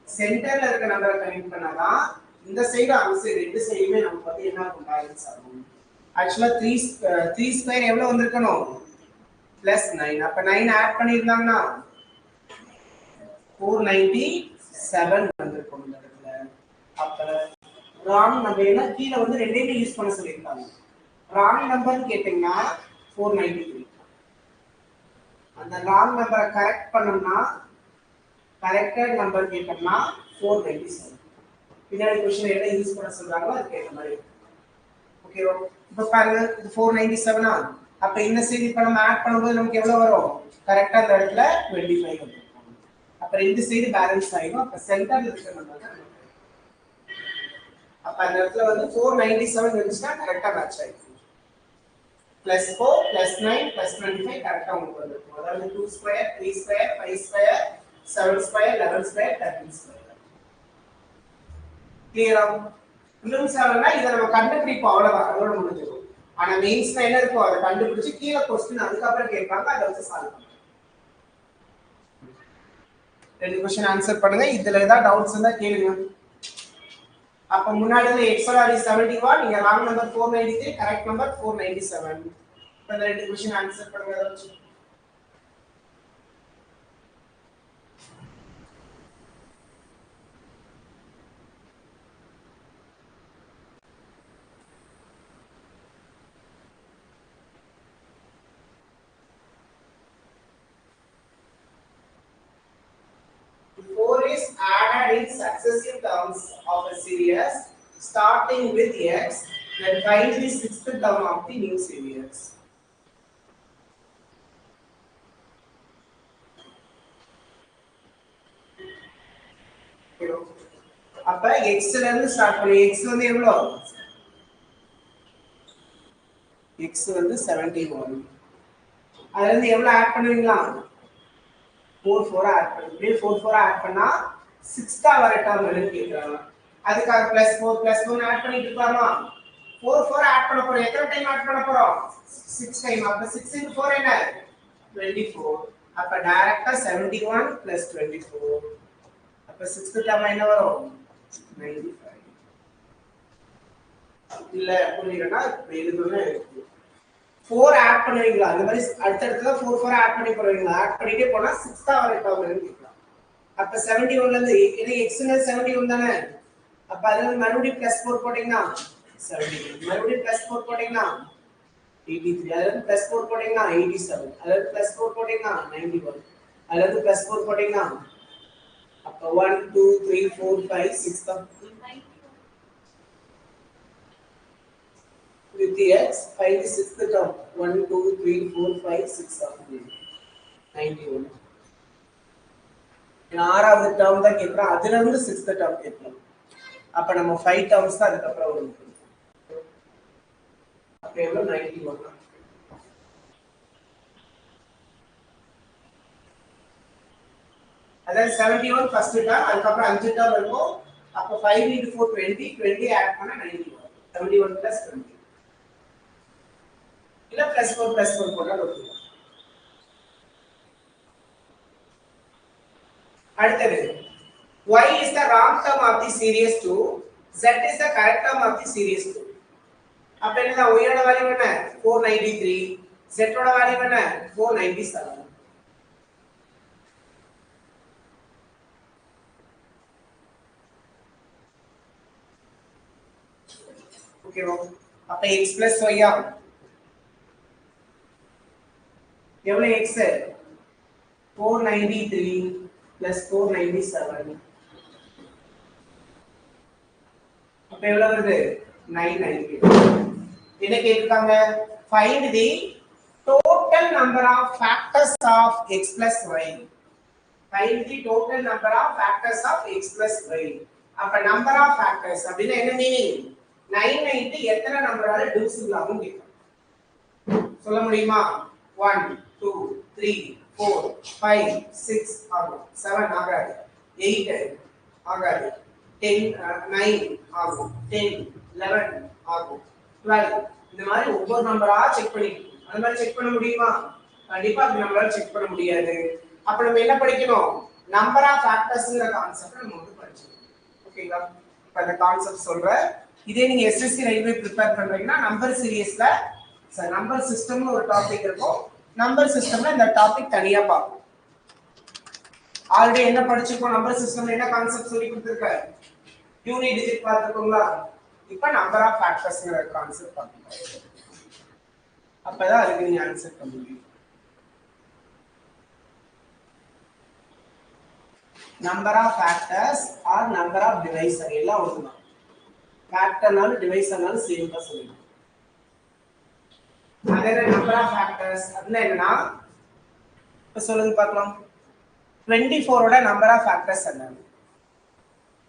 சென்டர்ல இருக்க நம்பரை கரெக்ட் பண்ணாதான் இந்த சைடு அந்த சைடு ரெண்டு சைடுமே நமக்கு வந்து என்ன ஆகும், பேலன்ஸ் ஆகும். ஆக்சுவலா 3 ஸ்கொயர் எவ்வளவு வந்திருக்கணும், +9. அப்ப 9 ஆட் பண்ணிருந்தாங்கன்னா 497 வந்திருக்கும் இந்த இடத்துல. அப்ப ராங் நம்பர் என்ன கீழே வந்து ரெண்டையுமே யூஸ் பண்ண சொல்லியிருக்காங்க. ராங் நம்பர்னு கேட்டீங்கன்னா 493. அந்த ராங் நம்பரை கரெக்ட் பண்ணோம்னா கரெக்டட் நம்பர் கேட்டோம்னா 497. பின்னாடி क्वेश्चन என்ன யூஸ் பண்ண சொல்றாங்களோ அதுக்கு ஏத்த மாதிரி. ஓகேவா? இப்போ பாருங்க இது 497 ஆ. அப்ப இந்த சைடு இப்ப நம்ம ஆட் பண்ணும்போது நமக்கு எவ்வளவு வரும், கரெக்ட்டா அந்த இடத்துல 25 வரும். அப்ப ரெண்டு சைடு பேலன்ஸ் ஆயிடும். அப்ப சென்டர்ல இருக்க நம்பர் தான். அப்ப அந்த இடத்துல வந்து 497 வந்துச்சுன்னா கரெக்ட்டா மேட்ச் ஆயிடும். +4 +9 +25 கரெக்ட்டா உங்களுக்கு வந்துரும். அதாவது 2 square 3 square 5 square 7 square 11 square 13 square. கிளியரா? இன்னும் சொல்லணும்னா இத நம்ம கண்டுபிடிப்போம், அவ்வளவுதான், அதோட முடிஞ்சிடும். ஆனா மெயின்ஸ்ல என்ன இருக்கும், அதை கண்டுபிடிச்சு கீழே क्वेश्चन அதுக்கப்புறம் கேட்பாங்க, அதை வச்சு சால்வ் பண்ணுங்க. ரெண்டு क्वेश्चन ஆன்சர் பண்ணுங்க. இதுல ஏதாவது டவுட்ஸ் இருந்தா கேளுங்க. அப்ப முன்னாடி வந்து XOR 71, நீங்க ராங் நம்பர் 493, கரெக்ட் நம்பர் 497. இப்ப இந்த ரெண்டு क्वेश्चन ஆன்சர் பண்ணுங்க. அதை வச்சு is added in successive terms of a series starting with x, then find the sixth term of the new series. அப்ப x ல இருந்து ஸ்டார்ட் பண்ணி x வந்து எவ்வளவு, x வந்து 71. அதுல இருந்து எவ்வளவு ஆட் பண்ணுவீங்களா, 4 ஆட் பண்ணுங்க. 4 ஆட் பண்ணா 6th வர டேர்ம் என்ன கேக்குறாங்க. அதுக்காக +4 ஆட் பண்ணிட்டு இருக்கலாமா. 4 ஆட் பண்ண போறோம். எத்தனை டைம் ஆட் பண்ண போறோம், 6 டைம். அப்ப 6 * 4 என்ன, 24. அப்ப டைரக்ட்டா 71 + 24. அப்ப 6th டேர்ம் என்ன வரும், 95. இல்ல புரியலனா எழுதுனா இருக்கு. 4 ஆட் பண்ணுவீங்களா, அந்த மாதிரி அடுத்தடுத்து 4 ஆட் பண்ணி போறீங்களா, ஆட் பண்ணிட்டே போனா 6th வர டேர்ம் என்ன கேக்குறாங்க. அப்ப 71 ல இருந்து இது x னா 71 தானே. அப்ப அதுல மறுபடியும் +4 போட்டீங்கன்னா 71, மறுபடியும் +4 போட்டீங்கன்னா 83, அதுல இருந்து +4 போட்டீங்கன்னா 87, அதுல இருந்து +4 போட்டீங்கன்னா 91, அதுல இருந்து +4 போட்டீங்கன்னா அப்ப 1 2 3 4 5 6 தான். With the x, find the sixth term. 1 2 3 4 5 6 91. ஆறாவது டேர்ம் தான் கேட்கிறோம், அதுல இருந்து 6th டேர்ம் கேட்கலாம். அப்ப நம்ம 5 டேர்ம்ஸ் தான் அதுக்கு அப்புறம் வரும். அப்ப எவ்வளவு, 91. அதாவது 71 ஃபர்ஸ்ட் டேர்ம், அதுக்கு அப்புறம் 5 டேர்ம் இருக்கும். அப்ப 5 * 4 20, 20 ஆட் பண்ணா 91. 71 + 20 இல்ல +4 போட்டா ஓகே. அடுத்தது y is the wrong term of the series 2, z is the correct term of the series 2. அப்ப என்னன்னா y ஓட வேல்யூ என்ன, 493, z ஓட வேல்யூ என்ன, 497. ஓகேவா? அப்ப x + y எவ்வளவு, x 493 + 497. அப்ப எவ்வளவு வருது, 990. என்ன கேக்குறாங்க, find the total number of factors of x + y. Find the total number of factors of x + y. அப்ப number of factors அப்படினா என்ன மீனிங், 990 எத்தனை நம்பரால டிவிசிபிள் ஆகும் கேக்குறாங்க. சொல்ல முடியுமா, 1 2 3 4 5 6 ஆகும், 7 ஆகாது, 8 ஆகாது, 10 9 ஆகும், 10 11 ஆகும், 12. இந்த மாதிரி ஒவ்வொரு நம்பரா செக் பண்ணிக்கணும். அந்த மாதிரி செக் பண்ண முடியுமா, கண்டிப்பா அது நம்மளால செக் பண்ண முடியாது. அப்ப நம்ம என்ன படிக்கணும்? நம்பர் ஆஃப் ஃபேக்டர்ஸ்ங்கற கான்செப்ட் நம்ம வந்து படிச்சோம். ஓகேங்களா? இப்ப அந்த கான்செப்ட் சொல்றேன். இதே நீங்க எஸ்எஸ்சி ரயில்வே ப்ரிப்பேர் பண்றீங்கன்னா நம்பர் சீரிஸ்ல நம்பர் சிஸ்டம்னு ஒரு டாபிக் இருக்கும். நம்பர் சிஸ்டம்ல இந்த டாபிக் தனியா பார்ப்போம். ஆல்ரெடி என்ன படிச்சிருக்கோம்? நம்பர் சிஸ்டம்ல என்ன கான்செப்ட் சொல்லி கொடுத்திருக்காரு? யூனிட் டிஜிட் பார்த்துக்கோங்களா? இப்ப நம்பர் ஆஃப் ஃபேக்டர்ஸ்ங்கற கான்செப்ட் பார்ப்போம். அப்பதான் அதுக்கு நீங்க ஆன்சர் பண்ண முடியும். Number of factors or number of divisor எல்லாம் ஒண்ணுதான். ஃபேக்டர்னாலும் டிவைசர்னாலும் சேம் தான் சொல்லுங்க. அதே நம்பர் ஆஃப் ஃபேக்டர்ஸ் அப்படின்னா என்னன்னா இப்ப சொல்லுங்க பார்க்கலாம். 24 ஓட நம்பர் ஆஃப் ஃபேக்டர்ஸ் என்ன?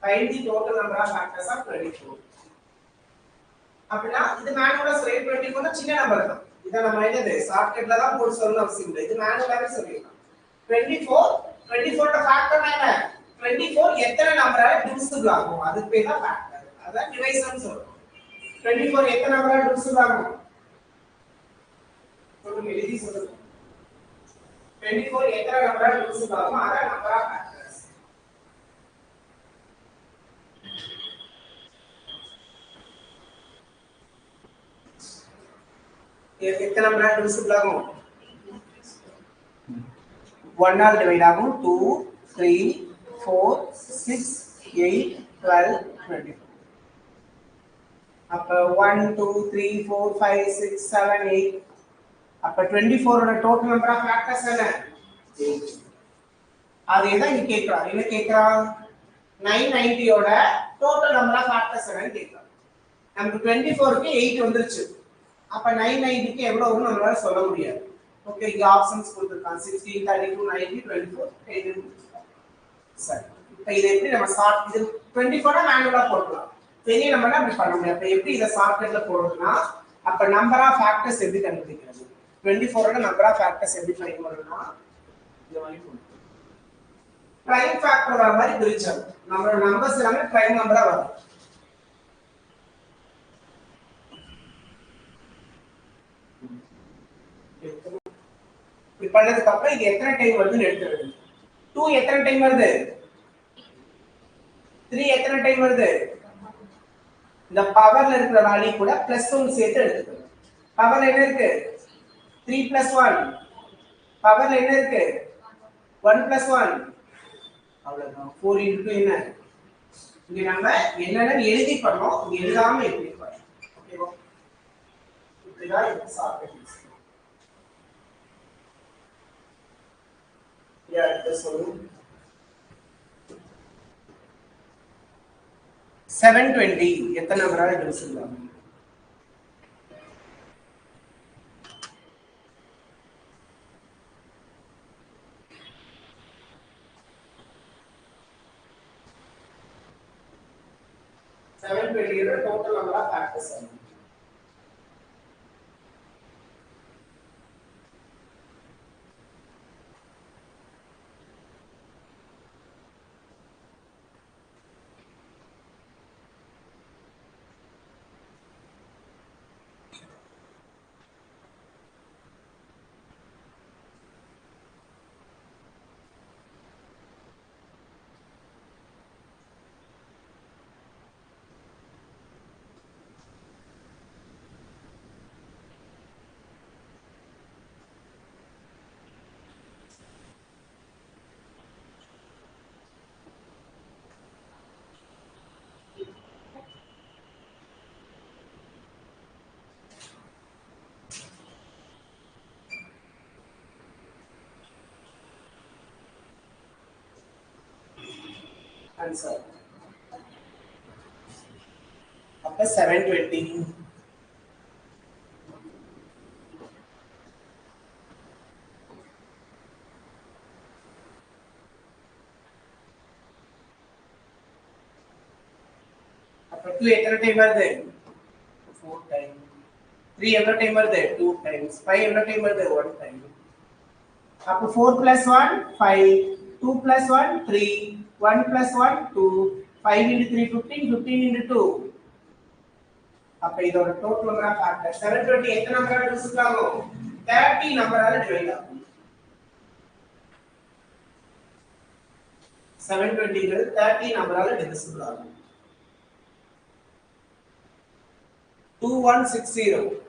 Find the total number of factors of 24. அப்படினா இது மேனுவலா சொல்லி 24 சின்ன நம்பர் தான். இத நம்ம என்னது ஷார்ட்கட்ல தான் போட்டு சொல்லணும் அவசியம் இல்லை. இது மேனுவலாவே சொல்லிடலாம். 24 ட ஃபேக்டர் என்ன? 24 எத்தனை நம்பரால டிவிசிபிள் ஆகும்? அதுக்கு பேர் தான் ஃபேக்டர். அதான் டிவைசர்னு சொல்றோம். 24 எத்தனை நம்பரால டிவிசிபிள் ஆகும்? சொல்லுங்க எழுதி சொல்லுங்க. 24 எத்தனை நம்பரால டிவிசிபிள் ஆகும்? அதான் நம்பர் ஆஃப் ஃபேக்டர்ஸ். எத்தனை நம்பரால டிவிசிபிள் ஆகும்? 1 ஆல் டிவைட் ஆகும். 2 3 4 6 8 12 24. அப்ப 1 2 3 4 5 6 7 8. அப்ப 24 ஓட டோட்டல் நம்பர் ஆஃப் ஃபேக்டர்ஸ் என்ன? 8. அதே தான் இங்க கேக்குறான். என்ன கேக்குறான்? 990 ஓட டோட்டல் நம்பர் ஆஃப் ஃபேக்டர்ஸ் என்னன்னு கேக்குறான். நமக்கு 24 க்கு 8 வந்துருச்சு. அப்ப 990 க்கு எவ்வளவு வரும்னு நம்மளால சொல்ல முடியாது. ஓகே, இங்க ஆப்ஷன்ஸ் கொடுத்திருக்கான். 16 32 90 24 10. சரி, இப்போ இத எப்படி நம்ம சார்ட் இது 24 மேனுவலா போடலாம். தெரிய நம்ம அப்படி பண்ண முடியாது. அப்ப எப்படி இத ஷார்ட்கட்ல போடுறதுனா அப்ப நம்பர் ஆஃப் ஃபேக்டர்ஸ் எப்படி கண்டுபிடிக்கிறது? 24 ஓட நம்பர் ஆஃப் ஃபேக்டர்ஸ் எப்படி ஃபைண்ட் பண்ணனும்னா இந்த மாதிரி போடுறோம். பிரைம் ஃபேக்டர் வர மாதிரி பிரிச்சோம். நம்மளோட நம்பர்ஸ் எல்லாமே பிரைம் நம்பரா வரும். இப்படி பண்ணதுக்கு அப்புறம் இது எத்தனை டைம் வருதுன்னு எடுத்துறது. 2 எத்தனை டைம் வருது? 3 எத்தனை டைம் வருது? இந்த பவர்ல இருக்கிற வேல்யூ கூட +1 சேர்த்து எடுத்துக்கணும். பவர்ல என்ன இருக்கு? 3 + 1. பவர்ல என்ன இருக்கு? 1 + 1. அவ்வளவுதான். 4 × 2 என்ன? இங்க நம்ம என்னன்னு எழுதி பண்ணோம். இங்க எழுதாம எப்படி பண்ணோம். ஓகேவா? இப்படிதான் இது சால்வ். this one 720 எத்தனை நம்பரால டிவிசிபிள் ஆகும்? total number of factors. Answer. Up to 720. Up to 2 एतना टाइम मर दे 4 टाइम 3 एतना टाइम मर दे 2 टाइम्स 5 एतना टाइम मर दे 1 टाइम up to 4 + 1 5 2 + 1 3 1 + 1 2 5 × 3 15 15 × 2 அப்ப இதோட டோட்டல் நம்பர் ஆஃப் ஃபேக்டர் 720 எத்தனை நம்பரால டிவிசிபிள் ஆகும்? 30 நம்பரால டிவைட் ஆகும். 720 30 நம்பரால டிவிசிபிள் ஆகும். 2160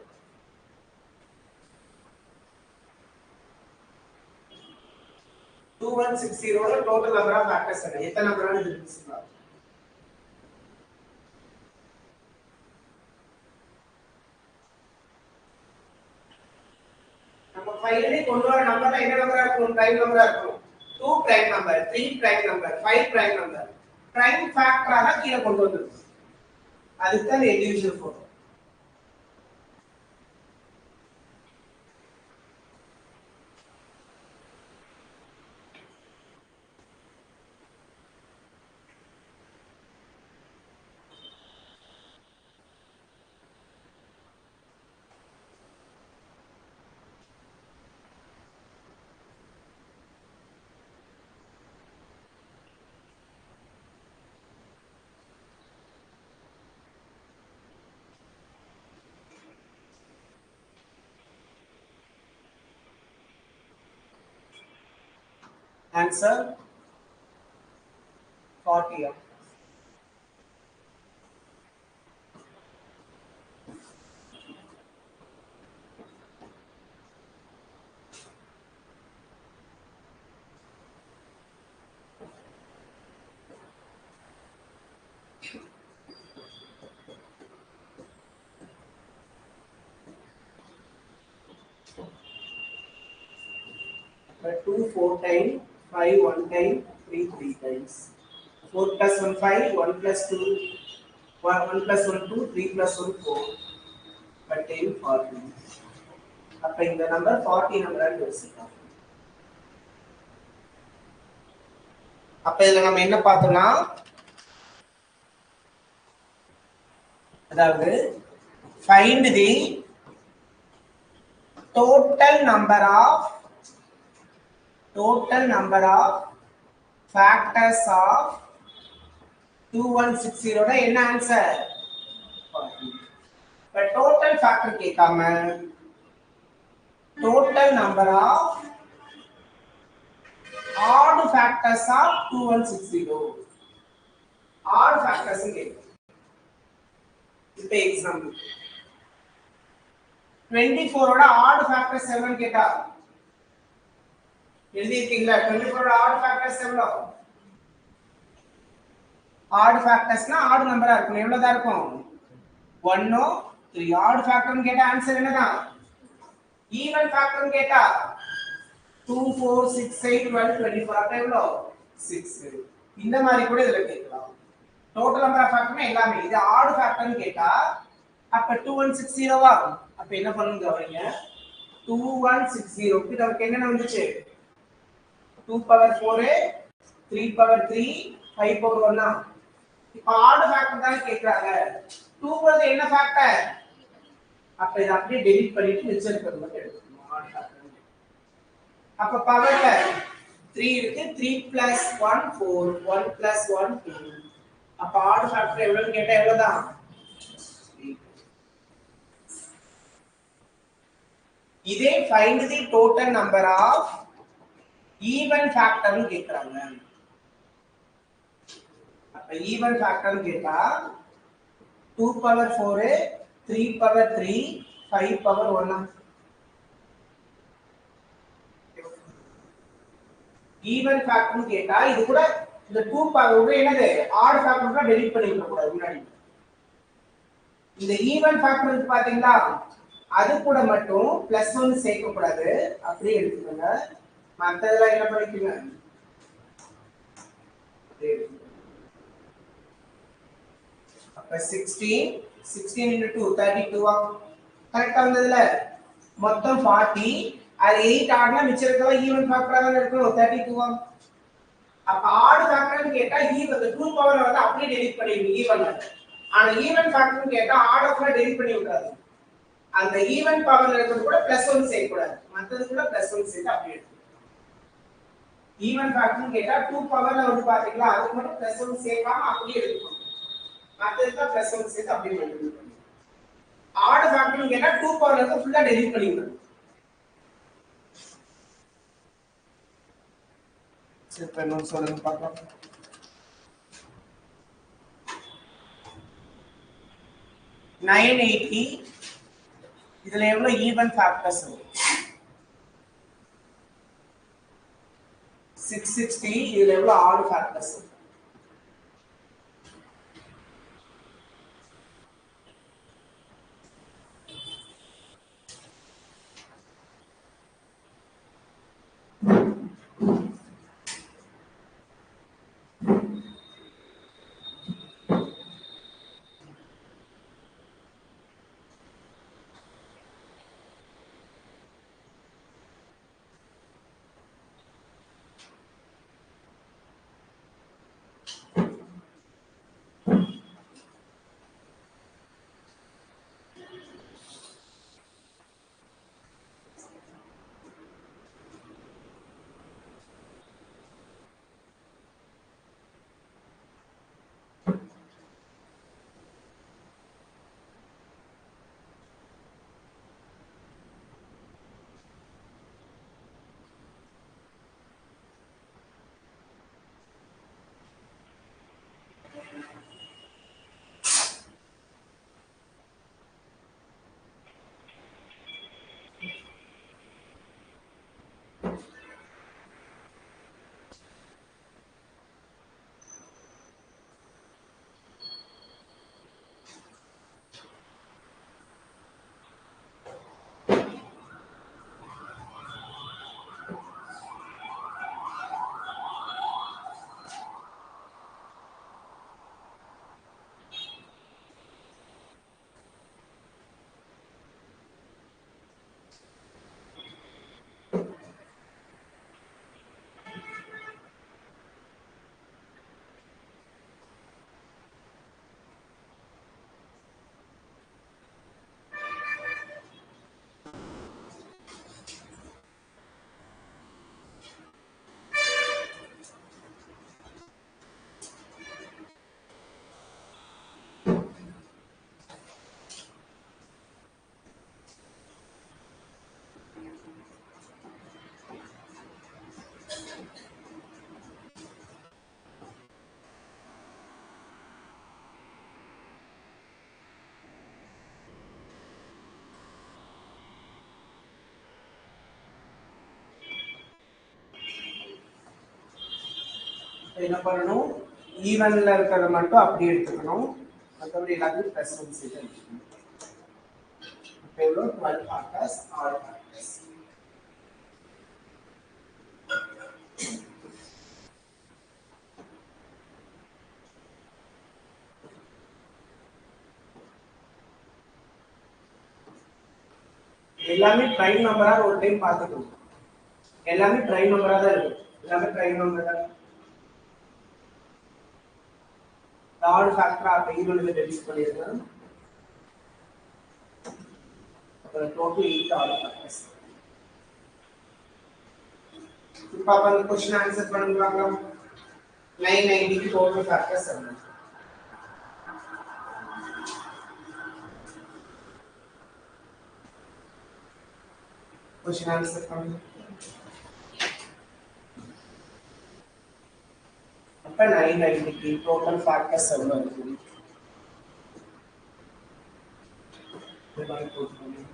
2160 டோட்டல் நம்பர் ஆஃப் ஃபேக்டர்ஸ் என்ன? எத்தனை நம்பரால டிவிசிபிள் ஆகும்? நம்ம ஃபைனலி கொண்டு வர நம்பர்ல என்ன நம்பரா இருக்கும்? பிரைம் நம்பரா இருக்கும். 2 prime number, 3 prime number, 5 prime number. Prime ஃபேக்டரா தான் கீழ கொண்டு வந்திருக்கும். அதுக்கு தான் டிவிஷன் போறோம். Answer 40. But 2 4 times, 5 1 time, 3 3 times. 4 plus 1 5, 1 plus 2 1 plus 1 2, 3 plus 1 4. But 10 40. அப்ப இந்த நம்பர் 40 நம்பரா யோசிக்கலாம். அப்ப இதுல நம்ம என்ன பார்த்தோம்னா, அதாவது find the total number of factors of 2160 ஓட என்ன ஆன்சர்? 40. இப்ப டோட்டல் ஃபேக்டர் கேட்காம total number of odd factors of 2160 odd factors கேட்கும். இப்ப எக்ஸாம்பிள் 24 ஓட odd factors எவ்வளவு கேட்டா எழுதி இருக்கீங்களா? 24 ஓட odd factors எவ்வளவு? odd factorsனா odd நம்பரா இருக்கும். எவ்வளவு தான் இருக்கும்? 1 3. odd factor கேட்டா ஆன்சர் என்னதான்? even factor கேட்டா 2 4 6 8 12 24 அப்ப எவ்வளவு? 6. இந்த மாதிரி கூட இதல கேட்கலாம். டோட்டல் நம்பர் ஆஃப் ஃபேக்டர்னா எல்லாமே. இது odd factor கேட்டா அப்ப 2160 வா? அப்ப என்ன பண்ணனும் கவனிங்க. 2160 க்கு நமக்கு என்ன வந்துச்சு? 2 power 4 3 power 3 5 power 1. இப்ப odd factor தான் கேக்குறாங்க. 2 வந்து என்ன ஃபேக்டர்? அப்ப இத அப்படியே டெலீட் பண்ணிட்டு மிச்சம் இருக்கிறது மட்டும் எடுத்துக்கணும். odd factor. அப்ப பவர்ல 3 இருக்கு. 3 plus 1 4 1 plus 1 2. அப்ப odd factor எவ்வளவுன்னு கேட்டா எவ்வளவுதான்? இதே find the total number of even factor னு கேக்குறாங்க. அப்ப even factor னு கேட்டா 2 power 4 3 power 3 5 power 1. even factor னு கேட்டா இது கூட இந்த 2 power கூட என்னது odd factor கூட டெலீட் பண்ணிக்க கூடாது முன்னாடி. இந்த even factor இருக்கு பாத்தீங்களா? அது கூட மட்டும் +1 சேர்க்க கூடாது. அப்படியே எடுத்துக்கோங்க. மத்ததெல்லாம் என்ன பண்ணிக்கங்க? அப்ப 16 into 2 32 கரெக்ட்டா வந்ததுல மொத்தம் 40. அது 8 ஆட்னா மிச்சம் இருக்கவ ஈவன் ஃபேக்டரா தான் இருக்கும். 32 அப்ப ஆட் ஃபேக்டர்னு கேட்டா ஈவன் 2 பவர்ல வந்து அப்படியே டெலீட் பண்ணிடுங்க ஈவன்ல. ஆனா ஈவன் ஃபேக்டர்னு கேட்டா ஆட் ஆஃப்ல டெலீட் பண்ணி விடாது. அந்த ஈவன் பவர்ல இருக்கிறது கூட +1 சேர்க்க கூடாது. மத்தது கூட +1 சேர்த்து அப்படியே எடுத்துக்கணும். ஈவன் ஃபேக்டர்னு கேட்டா 2 பவர்ல வந்து பாத்தீங்களா அதுக்கு மட்டும் +1 சேர்க்காம அப்படியே எடுத்துக்கணும். மத்ததுக்கு +1 சேர்த்து அப்படியே எடுத்துக்கணும். ஆட் ஃபேக்டர்னு கேட்டா 2 பவர்ல இருந்து ஃபுல்லா டெலீட் பண்ணிடணும். சரி இப்போ இன்னொன்று சொல்லுங்க பார்க்கலாம். 980 இதுல எவ்வளவு ஈவன் ஃபேக்டர்ஸ் வரும்? 660 இதுல எவ்வளவு ஆட் ஃபேக்டர்ஸ் வரும்? என்ன பண்ணணும்? ஈவன்ல இருக்கிறத மட்டும் அப்படியே எடுத்துக்கணும், மற்றபடி எல்லாத்தையும் ப்ளஸ் ஒன் சைடு எடுத்துக்கணும். இப்போ எவ்வளோ? 12 ஃபேக்டர்ஸ், 6 ஃபேக்டர்ஸ். எல்லாமே பிரைம் நம்பரா ஒரு டைம் பார்த்துக்கணும். எல்லாமே பிரைம் நம்பரா தான் இருக்கு. எல்லாமே பிரைம் நம்பர் தான். ஆட் ஃபேக்டர் அப்ப ஈவன்ல ரெடியூஸ் பண்ணிருக்கேன். அப்புறம் டோட்டல் 8 ஆட் ஃபேக்டர்ஸ். இப்போ அப்ப அந்த क्वेश्चन ஆன்சர் பண்ணுவாங்க. 990 க்கு டோட்டல் ஃபேக்டர்ஸ் என்ன? क्वेश्चन ஆன்சர் பண்ணுங்க. அப்ப 990 க்கு டோட்டல் ஃபேக்டர்ஸ் எவ்வளவு இருக்கு? டிவைட் பண்ணுங்க.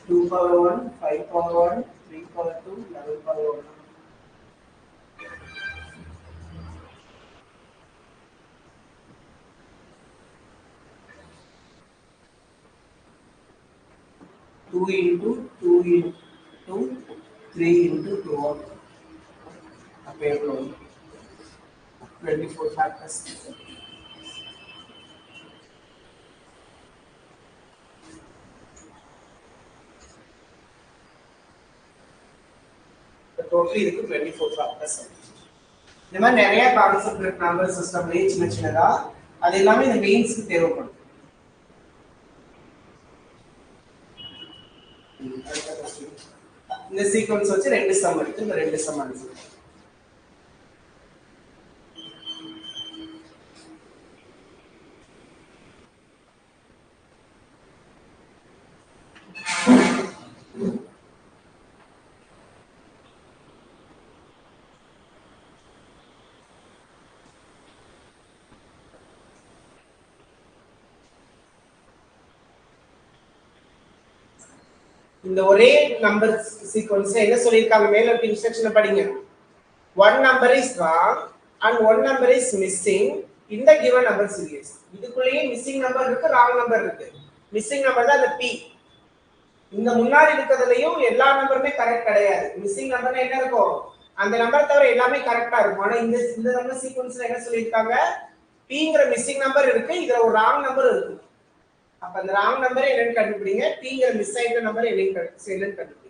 Two power 1, 5 power 1, 3 power 2, 11 power 1. Two into 3 into 2. அப்ப எவ்வளவு? 24 factors. டோட்டலி இதுக்கு 24 ஃபேக்டர்ஸ். இந்த மாதிரி நிறைய கான்செப்ட் இருக்கு நம்பர் சிஸ்டம்லயே சின்ன சின்னதா. அது எல்லாமே இந்த மெயின்ஸ்க்கு தேவைப்படும். இந்த சீக்வன்ஸ் வச்சு ரெண்டு சம் எடுத்து இந்த ரெண்டு சம் ஆன்சர். இந்த ஒரே நம்பர் சீக்வன்ஸ் என்ன சொல்லிருக்காங்க மேல இருக்க இன்ஸ்ட்ரக்ஷனை படிங்க. one number is wrong and one number is missing in the given number series. இதுக்குள்ளேயே மிஸ்ஸிங் நம்பர் இருக்கு, ராங் நம்பர் இருக்கு. மிஸ்ஸிங் நம்பர் தான் அந்த p. இந்த முன்னாடி இருக்கிறதுலயும் எல்லா நம்பருமே கரெக்ட் கிடையாது. மிஸ்ஸிங் நம்பர்னா என்ன இருக்கும், அந்த நம்பர் தவிர எல்லாமே கரெக்டா இருக்கும். ஆனா இந்த நம்பர் சீக்வன்ஸ்ல என்ன சொல்லிருக்காங்க, pங்கிற மிஸ்ஸிங் நம்பர் இருக்கு, இதுல ஒரு ராங் நம்பர் இருக்கு. அப்ப அந்த ராங் நம்பரை என்னன்னு கண்டுபிடிங்க, pங்கிற மிஸ் ஆயிட்ட நம்பரை என்னன்னு கண்டுபிடிங்க.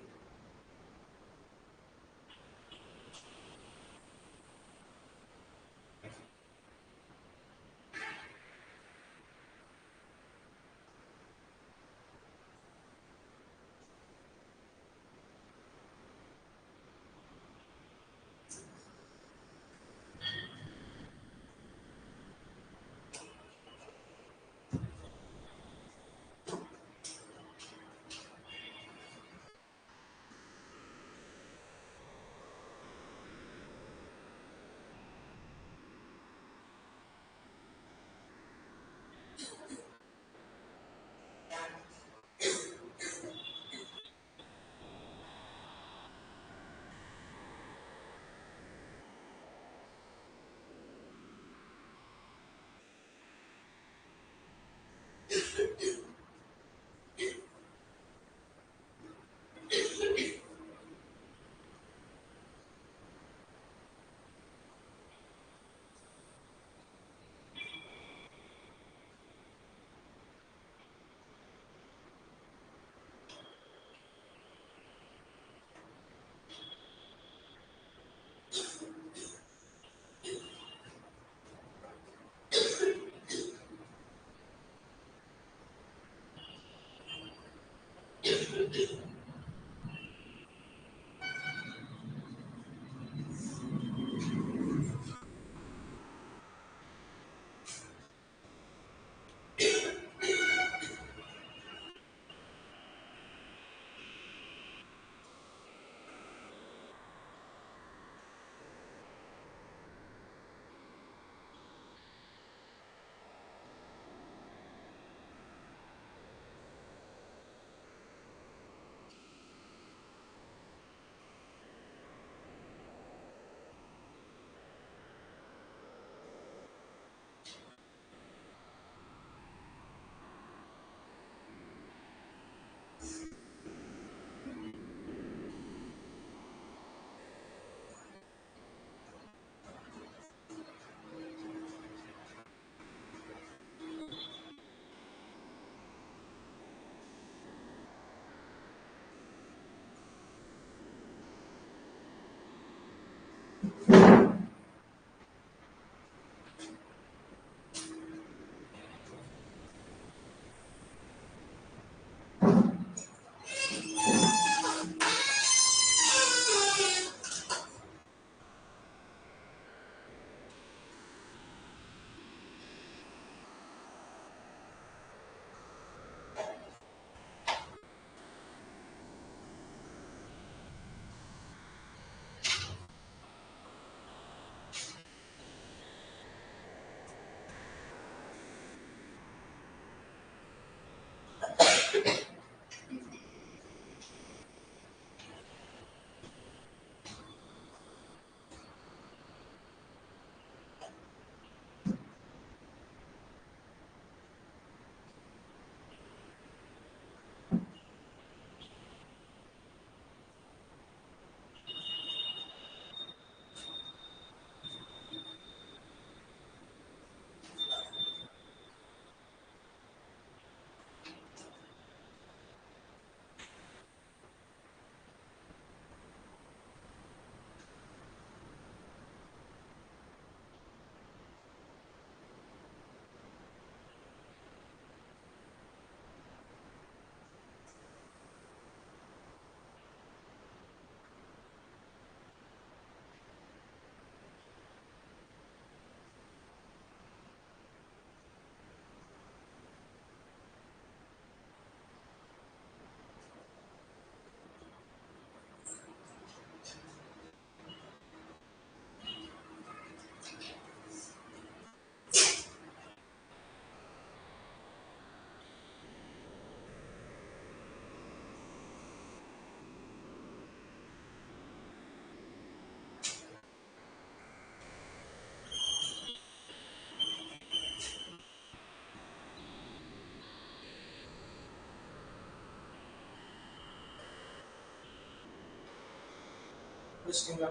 புரிச்சுங்களா?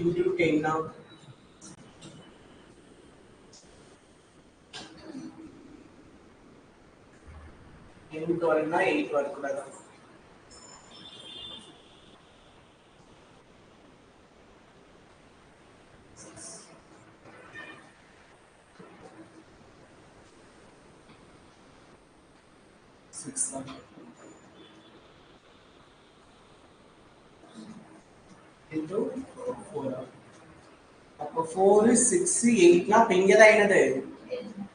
into 10 now. Into 12 na 8 வரக்கூடாது. into 4. அப்போ 4 6 8 னா இங்க தான் என்னது?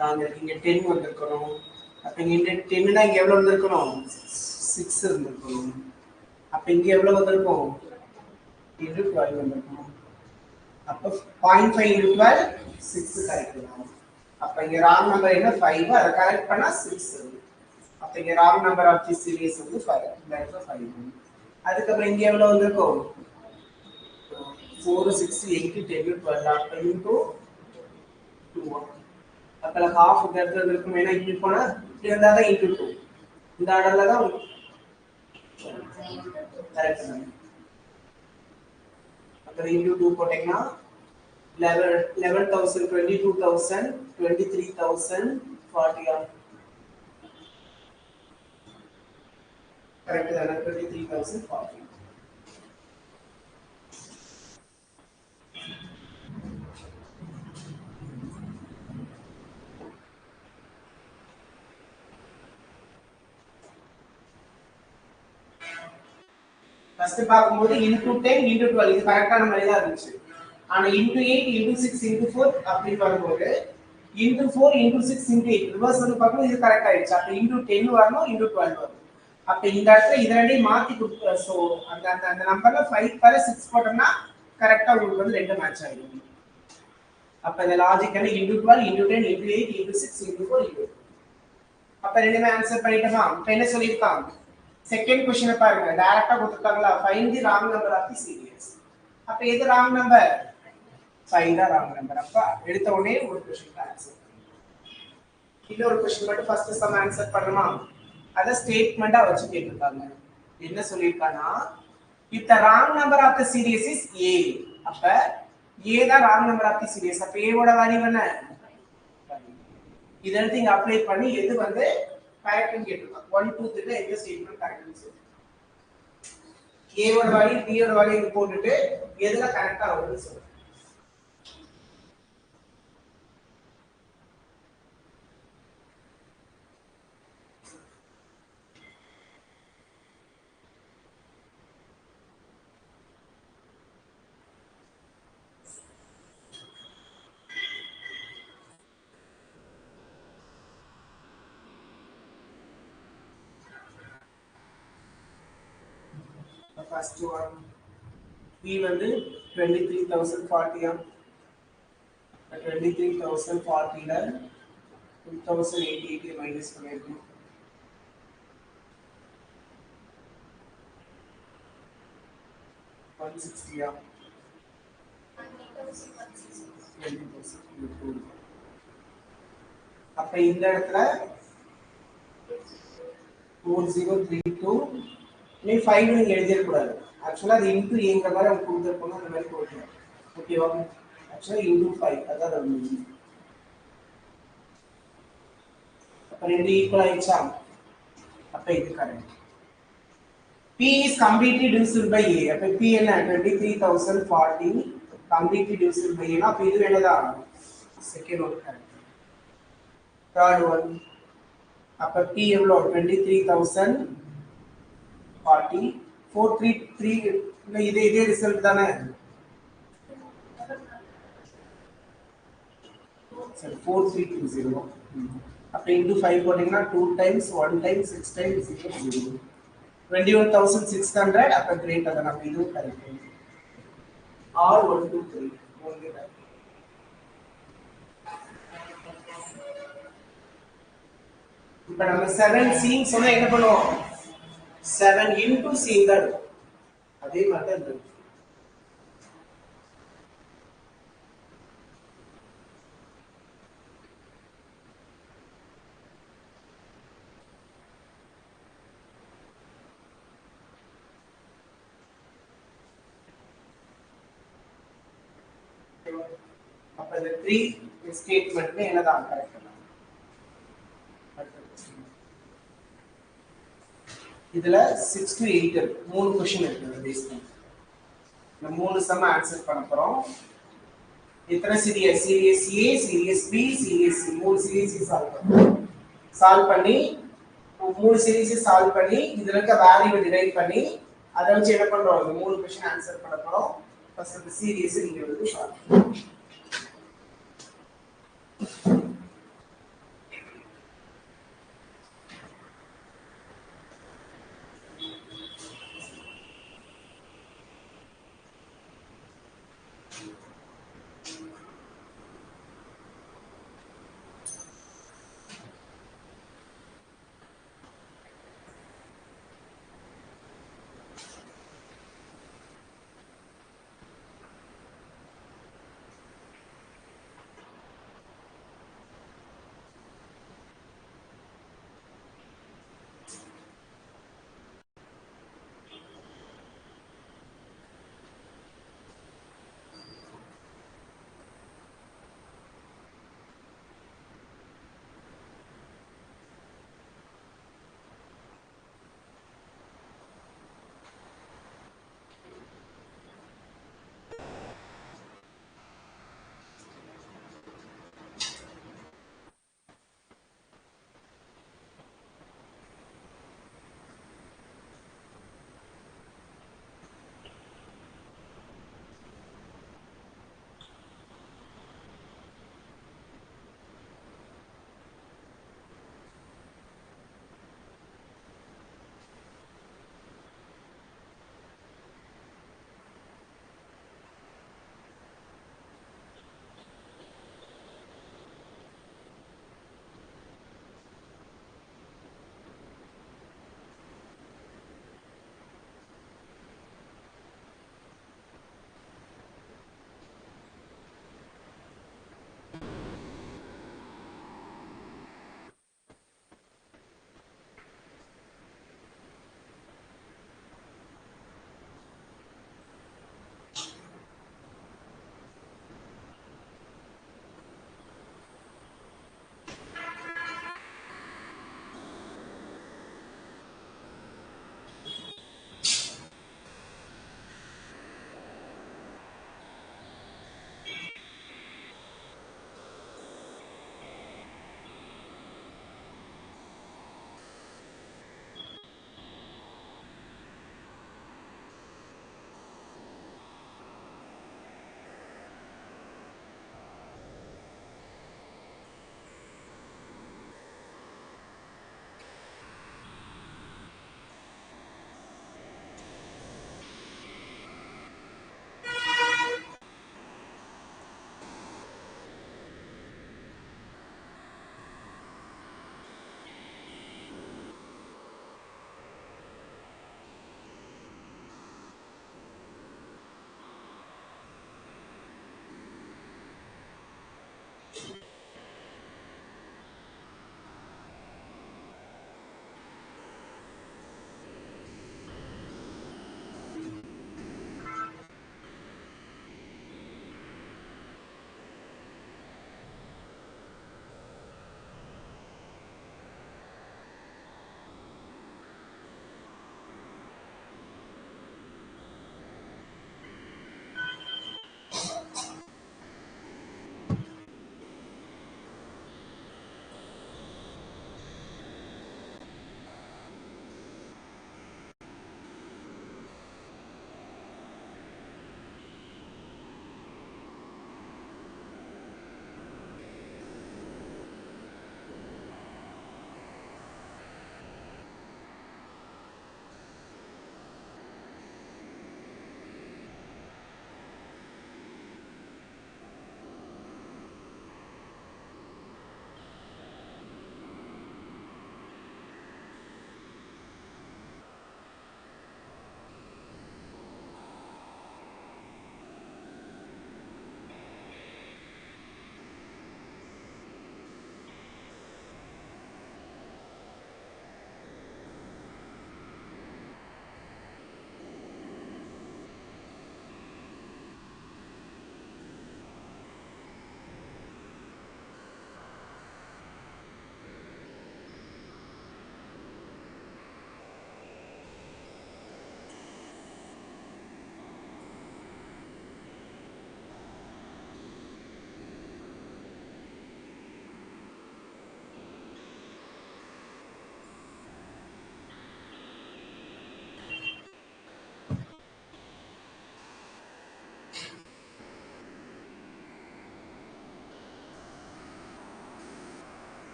நாங்க இங்க 10 வந்திருக்கணும். அப்ப இங்க 10 னா இங்க எவ்வளவு வந்திருக்கணும்? 6 வந்திருக்கணும். அப்ப இங்க எவ்வளவு வந்திருக்கும்? into 12 வந்திருக்கும். அப்ப 0.5 into 12 6 கரெக்ட் பண்ணலாம். அப்ப இங்க ராங் நம்பர் என்ன? 5. அத கரெக்ட் பண்ணா 6. அப்ப இங்க wrong number of the series வந்து 5. லைஃப் 5. அதுக்கு அப்புறம் இங்க எவ்வளவு வந்திருக்கும்? 4 6 8 10 12 அப்ப into 2. அப்ப half இடத்துல இருக்கும். ஏன்னா இங்க போனா இப்படி வந்தா தான் into 2. இந்த ஆர்டர்ல தான் கரெக்ட் பண்ணணும். அப்ப into 2 போட்டீங்கன்னா 11,000 22,000 23,000 40 கரெக்ட் தான? 23,000 40. ஃபர்ஸ்ட் பாக்கும்போது into 10 into 12 இது கரெக்ட்டான மாதிரி தான் இருந்துச்சு. ஆனா into 8 into 6 into 4 அப்படி வரும்போது into 4 into 6 into 8 ரிவர்ஸ் வந்து பாக்கும்போது இது கரெக்ட் ஆயிடுச்சு. அப்ப into 10 வரணும் into 12 வரணும். அப்ப இந்த இடத்துல இத ரெண்டையும் மாத்தி கொடுத்து சோ அந்த அந்த நம்பர்ல 5 பார 6 போட்டோம்னா கரெக்ட்டா உங்களுக்கு வந்து ரெண்டு மேட்ச் ஆயிடும். அப்ப இந்த லாஜிக் என்ன? into 12 into 10 into 8 into 6 into 4 into 2. அப்ப ரெண்டுமே ஆன்சர் பண்ணிட்டோமா? இப்ப என்ன சொல்லிருக்காங்க? செகண்ட் क्वेश्चन பாருங்க. டைரக்டா கொடுத்துட்டாங்களா? Find the wrong number of the series. அப்ப எது ராங் நம்பர்? 5 தான் ராங் நம்பர். அப்ப எடுத்த உடனே ஒரு क्वेश्चन ஆன்சர். இன்னொரு क्वेश्चन மட்டும் ஃபர்ஸ்ட் சம் ஆன்சர் பண்ணனுமா? அத ஸ்டேட்மென்ட்டா வச்சு கேட்டிருக்காங்க. என்ன சொல்லிருக்கானா? if the wrong number of the series is a. அப்ப a தான் wrong number of the series. அப்ப a ஓட வேல்யூ என்ன? இத எடுத்து இங்க அப்ளை பண்ணி எது வந்து கரெக்ட்னு கேட்டிருக்காங்க. 1 2 3 ல எந்த ஸ்டேட்மென்ட் கரெக்ட்னு சொல்லு. a ஓட வேல்யூ b ஓட வேல்யூ போட்டுட்டு எதுல கரெக்ட்டா வரும்னு சொல்லு. First one P வந்து 23,040 23,040 ல 2,080 மைனஸ் பண்ணிருக்கோம். 160 அப்ப இந்த இடத்துல 4032 நீ 5 நீங்க எழுதிர கூடாது. एक्चुअली அது இன்டு ஏங்கற மாதிரி அவங்க கொடுத்திருப்பாங்க. அந்த மாதிரி போடுங்க. ஓகேவா? एक्चुअली இன்டு 5 அதான் வருது. அப்ப ரெண்டு ஈக்குவல் ஆயிடுச்சா? அப்ப இது correct. P is completely divisible by A. அப்ப P என்ன? 23,040 completely divisible by A. அப்ப இது என்னதா? Second one correct. Third one அப்ப P எவ்வளவு? 23,040 433 இல்ல இதே ரிசல்ட் தானே? சரி 4320 அப்ப into 5 போட்டீங்கன்னா 2 times 1 times 6 times 0 21,600 அப்ப கிரேட்டர் than அப்ப இது கரெக்ட். or 1 2 3 only that. இப்ப நம்ம 7 C சொன்னா என்ன பண்ணுவோம் 7 into C தான் இருக்கும் அதே மாதிரி தான் இருக்கும் அப்ப இந்த 3 ஸ்டேட்மென்ட்ல என்னதான் கரெக்ட் இதுல 6 to 8 இருக்கு மூணு क्वेश्चन இருக்கு பேஸ் பண்ணி இந்த மூணு சம் ஆன்சர் பண்ண போறோம் எத்தனை series series A series B series C மூணு சீரியஸ் சால்வ் பண்ணி மூணு சீரியஸ் சால்வ் பண்ணி இதுல இருக்க வேல்யூவை டிரைவ் பண்ணி அத வச்சு என்ன பண்றோம் இந்த மூணு क्वेश्चन ஆன்சர் பண்ண போறோம் ஃபர்ஸ்ட் இந்த சீரியஸ் இங்க வந்து சால்வ்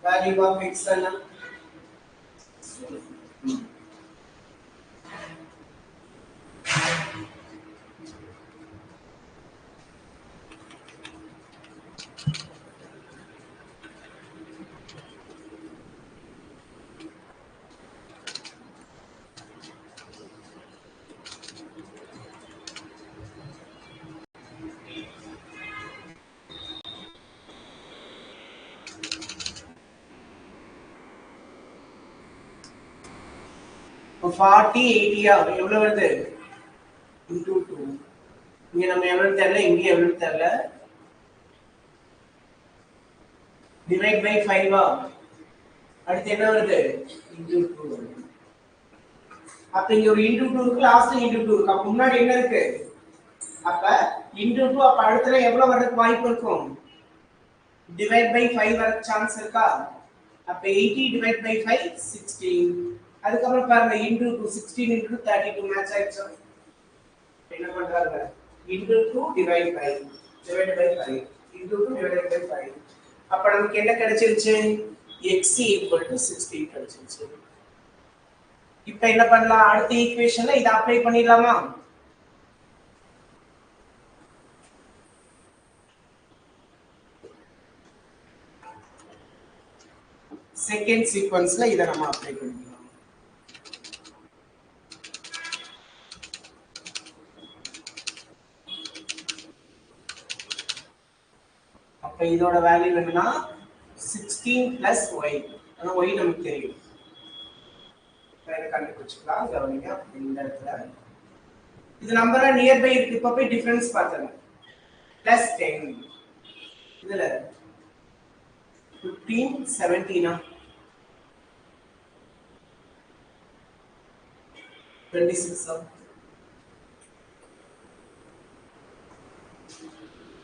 Value of x என்ன? இப்போ 40 80 எவ்வளவு வருது? into 2. இங்க நம்ம எவ்வளவு தெரியல, இங்க எவ்வளவு தெரியல. டிவைட் பை 5 அடுத்து என்ன வருது? into 2. அப்ப இங்க ஒரு into 2 இருக்கு, லாஸ்ட் into 2 இருக்கு. அப்ப முன்னாடி என்ன இருக்கு? அப்ப into 2 அப்ப அடுத்துல எவ்வளவு வரதுக்கு வாய்ப்பு இருக்கும்? டிவைட் பை 5 வர சான்ஸ் இருக்கா? அப்ப 80 டிவைட் பை 5 16. அதுக்கப்புறம் பாருங்க into 2 16 into 32 மேட்ச் ஆயிடுச்சு. என்ன பண்றாங்க? into 2 divide by 5 into 2 divided by 5. அப்ப நமக்கு என்ன கிடைச்சிருச்சு? x equal to 16 கிடைச்சிருச்சு. இப்போ என்ன பண்ணலாம்? அடுத்த ஈக்குவேஷன்ல இத அப்ளை பண்ணிடலாமா? செகண்ட் சீக்வென்ஸ்ல இத நம்ம அப்ளை பண்ணிக்கலாம். அப்ப இதோட வேல்யூ என்னன்னா 16 plus y. ஆனா y நமக்கு தெரியும். இத கண்டுபிடிச்சுக்கலாம். கவனிங்க இந்த இடத்துல இது நம்பரா நியர் பை இருக்கு. இப்ப போய் டிஃபரன்ஸ் பார்த்தலாம். plus 10 இதுல 15 17 26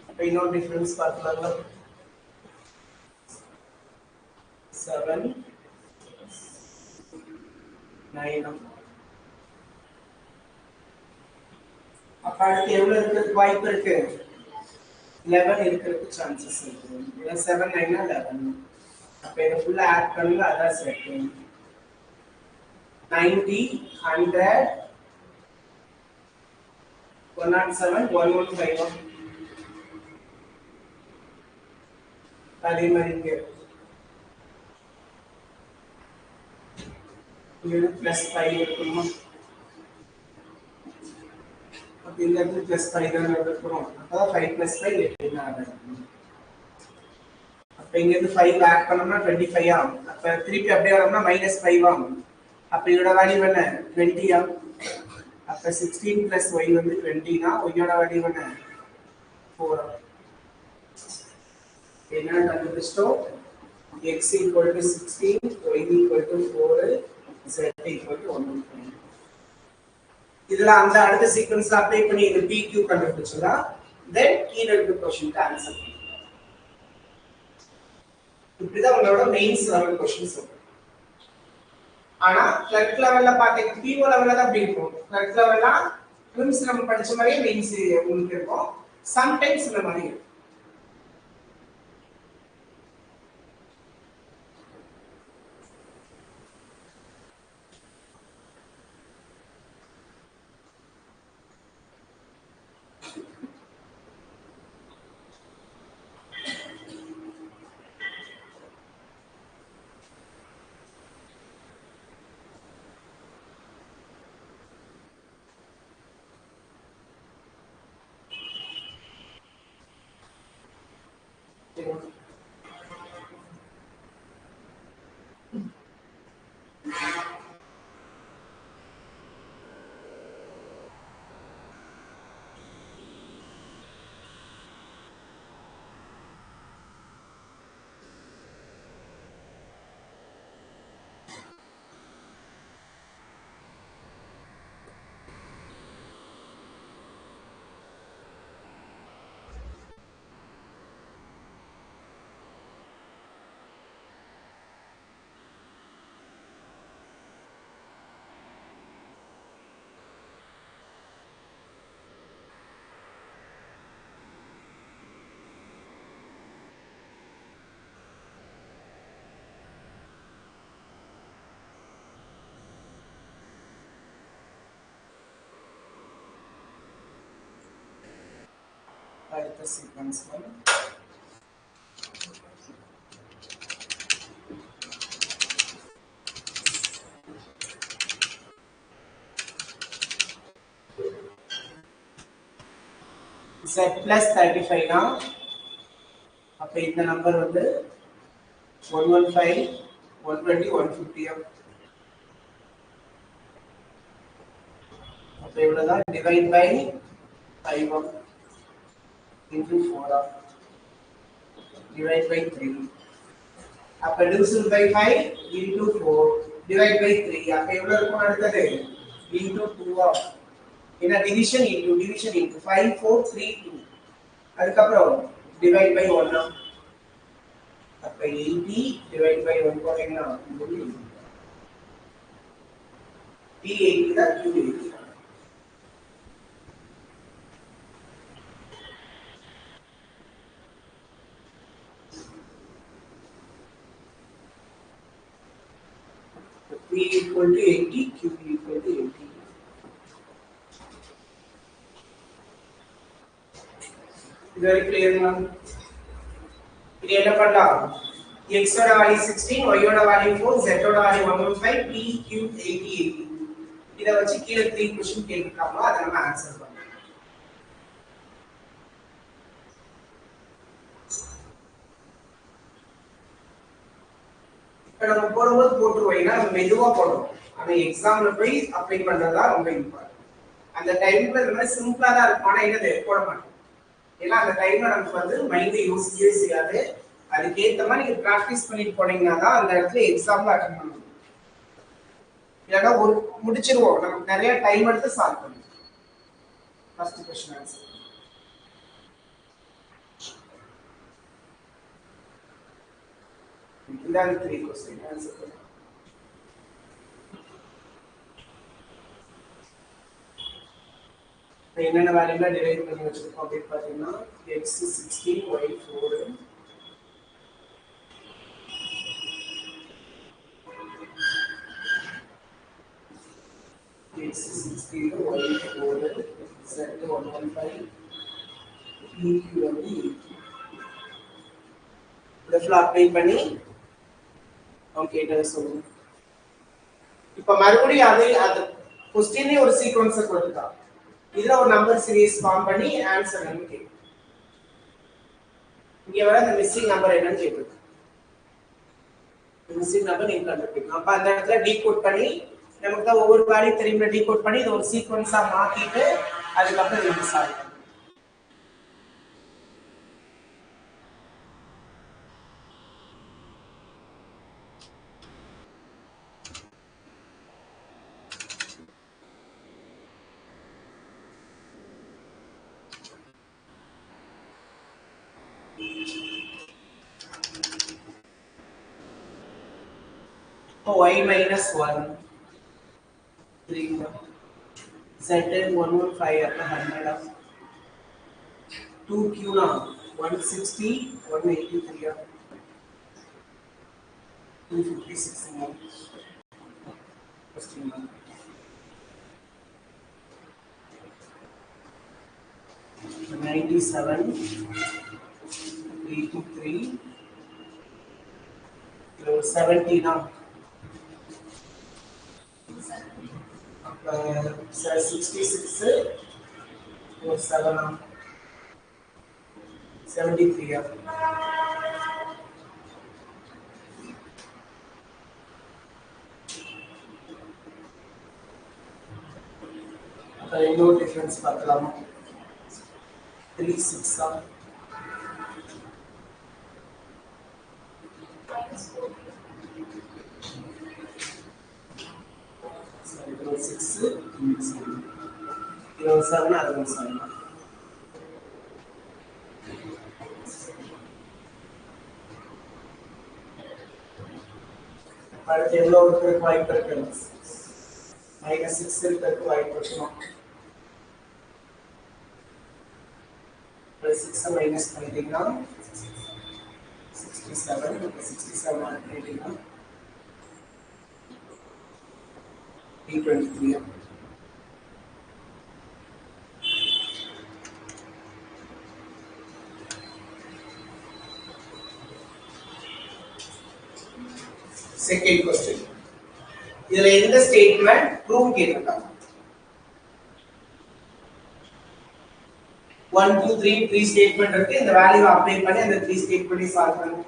அப்ப இன்னொரு டிஃபரன்ஸ் பார்க்கலாம். 7 9 அப்ப அடுத்து எவ்வளவு இருக்கிறதுக்கு வாய்ப்பு இருக்கு? 11 இருக்கிறதுக்கு சான்சஸ் இருக்கு. 7 9 11. அப்ப இத ஃபுல்லா ஆட் பண்ணுங்க. அதான் செகண்ட் 90 100 107 115 அதே மாதிரி இங்க இது பிளஸ் 5 இருக்குமா? அப்ப இந்த இடத்துல பிளஸ் 5 தான் இருக்கும். அப்ப 5 பிளஸ் 5 8 ஆகும். அப்ப இங்க இருந்து 5 ஆட் பண்ணோம்னா 25 ஆகும். அப்ப திருப்பி அப்படியே வரோம்னா -5 ஆகும். அப்ப இதோட வேல்யூ என்ன? 20 ஆகும். அப்ப 16 plus y வந்து 20 னா y யோட வேல்யூ என்ன? 4 ஆகும். என்ன கண்டுபிடிச்சோம்? x equal to 16, y equal to 4, z equal to 1.5. இதுல அந்த அடுத்த சீக்வென்ஸ்ல அப்ளை பண்ணி இந்த pq கண்டுபிடிச்சதா then கீழ இருக்க क्वेश्चनக்கு ஆன்சர் பண்ணுங்க. இப்படிதான் உங்களோட மெயின்ஸ் லெவல் क्वेश्चंस இருக்கும். ஆனா கிளர்க் லெவல்ல பாத்தீங்க PO லெவல்ல தான் அப்படி இருக்கும். கிளர்க் லெவல்ல ப்ரிலிம்ஸ் நம்ம படிச்ச மாதிரியே மெயின்ஸ் உங்களுக்கு இருக்கும். சம்டைம்ஸ் இந்த மாதிரி இருக்கும். அடுத்த சீக்வன்ஸ் z plus 35 னா அப்ப இந்த நம்பர் வந்து 115 120 150 அப்ப இவ்வளவுதான் divide by 5 into 4 divide by 3 அப்ப divisible by 5 into 4 divide by 3 அப்ப எவ்வளவு இருக்கும் அடுத்தது into 2 என்ன division into 5 4 3 2 அதுக்கு அப்புறம் divide by 1 அப்ப 80 divide by 1 போறீங்கன்னா p 80 தான் q 80 P equal to 80, Q equal to 80. Very clear, ma'am. இது என்ன பண்ணலாம்? X ஓட வேல்யூ 16, Y ஓட வேல்யூ 4, Z ஓட வேல்யூ 115, P, Q 80, 80. இத வச்சு கீழ 3 क्वेश्चन கேட்டிருக்காங்க, அத நம்ம ஆன்சர் பண்ணலாம். இப்ப நம்ம போடும்போது போட்டுருவோம், ஏன்னா நம்ம மெதுவா போடுறோம். ஆனா எக்ஸாம்ல போய் அப்ளை பண்றதா ரொம்ப இம்பார்ட்டன்ட். அந்த டைம்ல இந்த மாதிரி சிம்பிளா தான் இருக்கும், ஆனா என்னது போட மாட்டோம். ஏன்னா அந்த டைம்ல நமக்கு வந்து மைண்ட் யோசிக்கவே செய்யாது. அதுக்கேற்ற மாதிரி நீங்க ப்ராக்டிஸ் பண்ணிட்டு போனீங்கன்னா தான் அந்த இடத்துல எக்ஸாம்ல அட்டன் பண்ண முடியும். இல்லைன்னா ஒரு முடிச்சிருவோம், நமக்கு நிறைய டைம் எடுத்து சால்வ் பண்ணுவோம். First question answer. இதான் 3 क्वेश्चन ஆன்சர் பண்ணுங்க. என்னென்ன வேல்யூல டிரைவ் பண்ணி வச்சிருக்கோம் அப்படின்னு பாத்தீங்கன்னா x 16 y 4 x 16 y 4 z 115 p q வந்து இதெல்லாம் அப்ளை பண்ணி ஓகே இத சொல்லுங்க. இப்போ மறுபடியும் அது क्वेश्चनே ஒரு சீக்வென்ஸை கொடுத்துட்டா, இதுல ஒரு நம்பர் சீரிஸ் ஃபார்ம் பண்ணி ஆன்சர் என்னன்னு கேட்கும். இங்க வர அந்த மிஸ்ஸிங் நம்பர் என்னன்னு கேட்கும். மிஸ்ஸிங் நம்பர் நீங்க கண்டுபிடிக்கணும். அப்ப அந்த இடத்துல டீகோட் பண்ணி நமக்கு தான் ஒவ்வொரு வேல்யூ தெரியுமா, டீகோட் பண்ணி இது ஒரு சீக்வென்ஸா மாத்திட்டு அதுக்கப்புறம் நம்ம சால்வ் பண்ணணும். y minus 1 3 z 115 at 100 of 2q na 160 183 of 256 more question number 97 323 70 now 66 or 7 73 no difference பார்க்கலாம் 36 7 அது 7 அடுத்து எவ்வளோ இருக்கிறதுக்கு வாய்ப்பு இருக்கு? -6 இருக்கிறதுக்கு வாய்ப்பு இருக்கணும். 6 மைனஸ் பண்ணிட்டீங்கன்னா 67 67 பண்ணிட்டீங்கன்னா 323 3 செகண்ட் क्वेश्चन இதுல எந்த ஸ்டேட்மென்ட் ப்ரூவ் கேட்டிருக்காங்க 1 2 3 3 ஸ்டேட்மென்ட் இருக்கு இந்த வேல்யூ அப்ளை பண்ணி அந்த 3 ஸ்டேட்மென்ட்டை சால்வ் பண்ணுங்க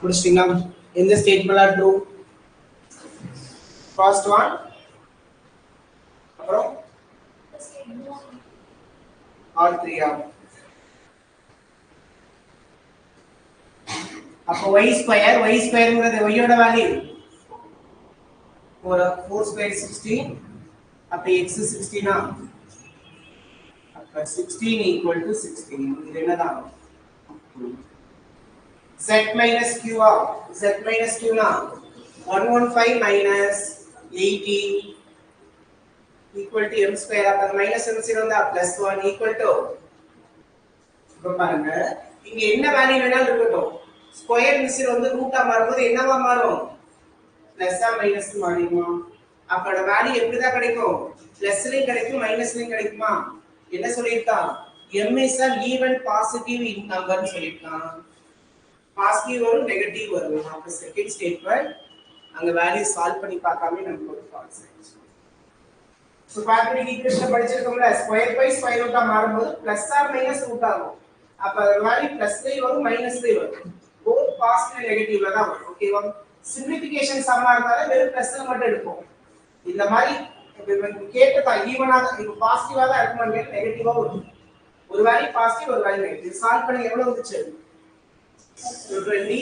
முடிச்சிட்டீங்களா எந்த ஸ்டேட்மென்ட் ட்ரூ ஃபர்ஸ்ட் ஒன் அப்புறம் ஆல் த்ரீ ஆகும் அப்போ y ஸ்கொயர்ங்கிறது y யோட வேல்யூ 4 ஸ்கொயர் 16 அப்ப x 16 அப்ப 16 16 இது என்னதான் z minus q z minus q na 115 minus 80 equal to m square அப்ப minus m 0 வந்தா plus 1 equal to இப்ப பாருங்க இங்க என்ன வேல்யூ வேணாலும் இருக்கட்டும் ஸ்கொயர் மிஸ்ஸில் வந்து ரூட்டா மாறும்போது என்னவா மாறும் பிளஸ் ஆ மைனஸ் மாறிடுமா அப்ப வேல்யூ எப்படி தான் கிடைக்கும் பிளஸ்லயும் கிடைக்கும் மைனஸ்லயும் கிடைக்குமா என்ன சொல்லிருக்கான் m is an even positive in number னு சொல்லிருக்கான் பாசிட்டிவ் வரும் நெகட்டிவ் வரும் அப்ப செகண்ட் ஸ்டேட்மென்ட் அங்க வேல்யூ சால்வ் பண்ணி பார்க்காம நமக்கு ஒரு ஃபால்ஸ் ஆயிடுச்சு சோ குவாட்ரேட்டிக் ஈக்குவேஷன் படிச்சிருக்கோம்ல ஸ்கொயர் பை ஸ்கொயர் ரூட்டா மாறும்போது பிளஸ் ஆர் மைனஸ் ரூட் ஆகும் அப்ப வேல்யூ பிளஸ்லயும் வரும் மைனஸ்லயும் வரும் போத் பாசிட்டிவ் நெகட்டிவ்ல தான் வரும் ஓகேவா சிம்பிளிஃபிகேஷன் சம்மா இருந்தாலும் வெறும் பிளஸ்ல மட்டும் எடுப்போம் இந்த மாதிரி கேட்டதா ஈவனா இப்போ பாசிட்டிவா தான் இருக்குமா நெகட்டிவா வரும் ஒரு வேல்யூ பாசிட்டிவ் ஒரு வேல்யூ நெகட்டிவ் சால்வ் பண்ணி எவ்வளவு வந்துச்சு 20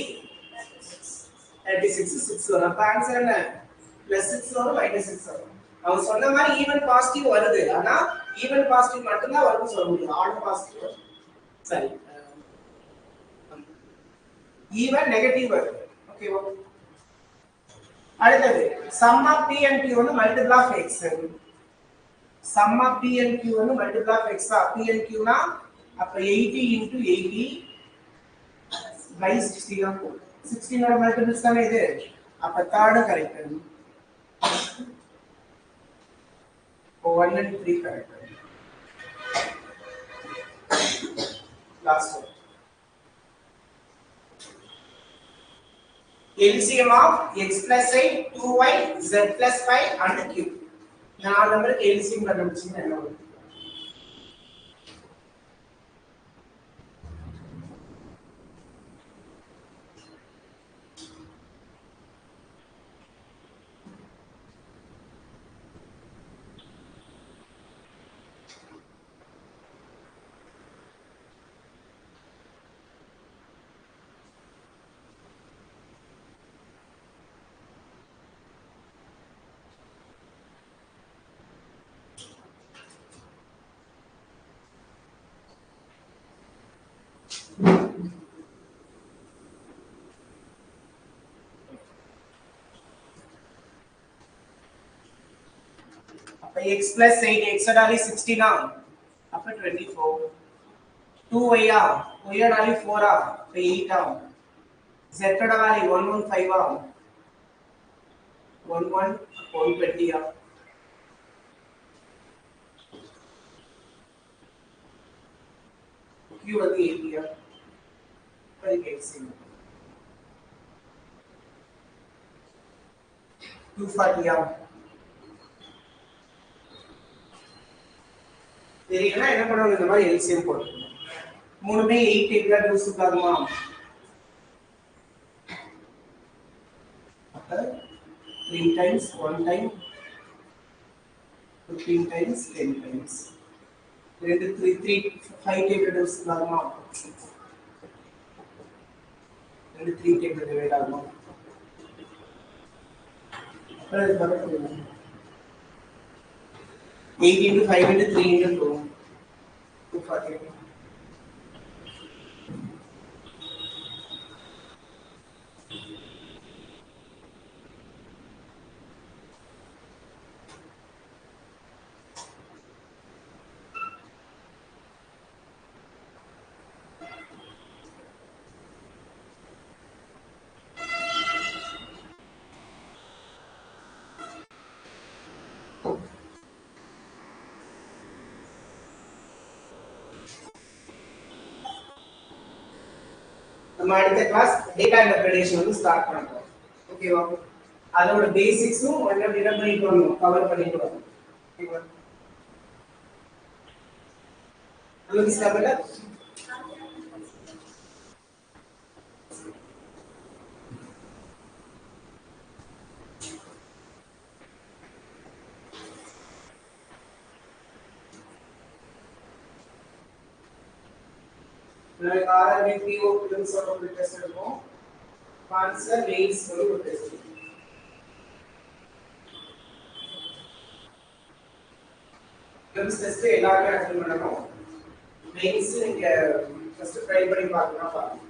36 6 வரும் அப்ப ஆன்சர் என்ன பிளஸ் 6 வரும் மைனஸ் 6 வரும் அவங்க சொன்ன மாதிரி ஈவன் பாசிட்டிவ் வருது ஆனா ஈவன் பாசிட்டிவ் மட்டும் தான் வரும்னு சொல்ல முடியும் ஆட் பாசிட்டிவ் சரி ஈவன் நெகட்டிவ் வருது ஓகேவா அடுத்தது sum of p and q வந்து multiple of x sum of p and q வந்து multiple of x p and q னா அப்ப 80 into 80 by 16 ஆகும் 16 ஓட மல்டிபிள்ஸ் தானே இது அப்ப third correct 1 and 3 correct last one LCM of x plus 8 2y z plus 5 and q நாலு நம்பருக்கு LCM கண்டுபிடிச்சீங்கன்னா என்ன வரும் x plus 8 x value 16 அப்ப 24 2y y value 4 அப்ப 8 z value 115 120 q வந்து 80 very easy 240 தெரியலனா என்ன பண்ணுவாங்க இந்த மாதிரி எல்சிஎம் போட்டுக்கணும் மூணுமே 8 டேபிள் டோஸ் ஆகுமா? அப்ப 3 times 1 time 15 times 10 times. 2 3 5 table dose ஆகுமா? 2 3 டேபிள் டிவைட் ஆகுமா? அப்ப இது வரப்போகுது 8 into 5 into 3 into 2 240. நம்ம அடுத்த கிளாஸ் டேட்டா இன்டர்பிரேஷன் வந்து ஸ்டார்ட் பண்றோம். ஓகேவா? அதோட பேசிக்ஸும் என்ன டிரைவ் பண்ணிட்டு வரணும், கவர் பண்ணிட்டு வரணும். ஓகேவா? நமக்கு ஸ்டெப்ல நாளைக்கு ஆர்ஆர்பி பிஓ ஃபிலிம்ஸ் ஒரு டெஸ்ட் இருக்கும். ஆன்சர் மெயின்ஸ் ஒரு டெஸ்ட். ஃபிலிம்ஸ் டெஸ்ட் எல்லாரும் அட்டெண்ட் பண்ணணும். மெயின்ஸ் நீங்க ஃபர்ஸ்ட் ட்ரை பண்ணி பார்க்கணும் பாருங்க.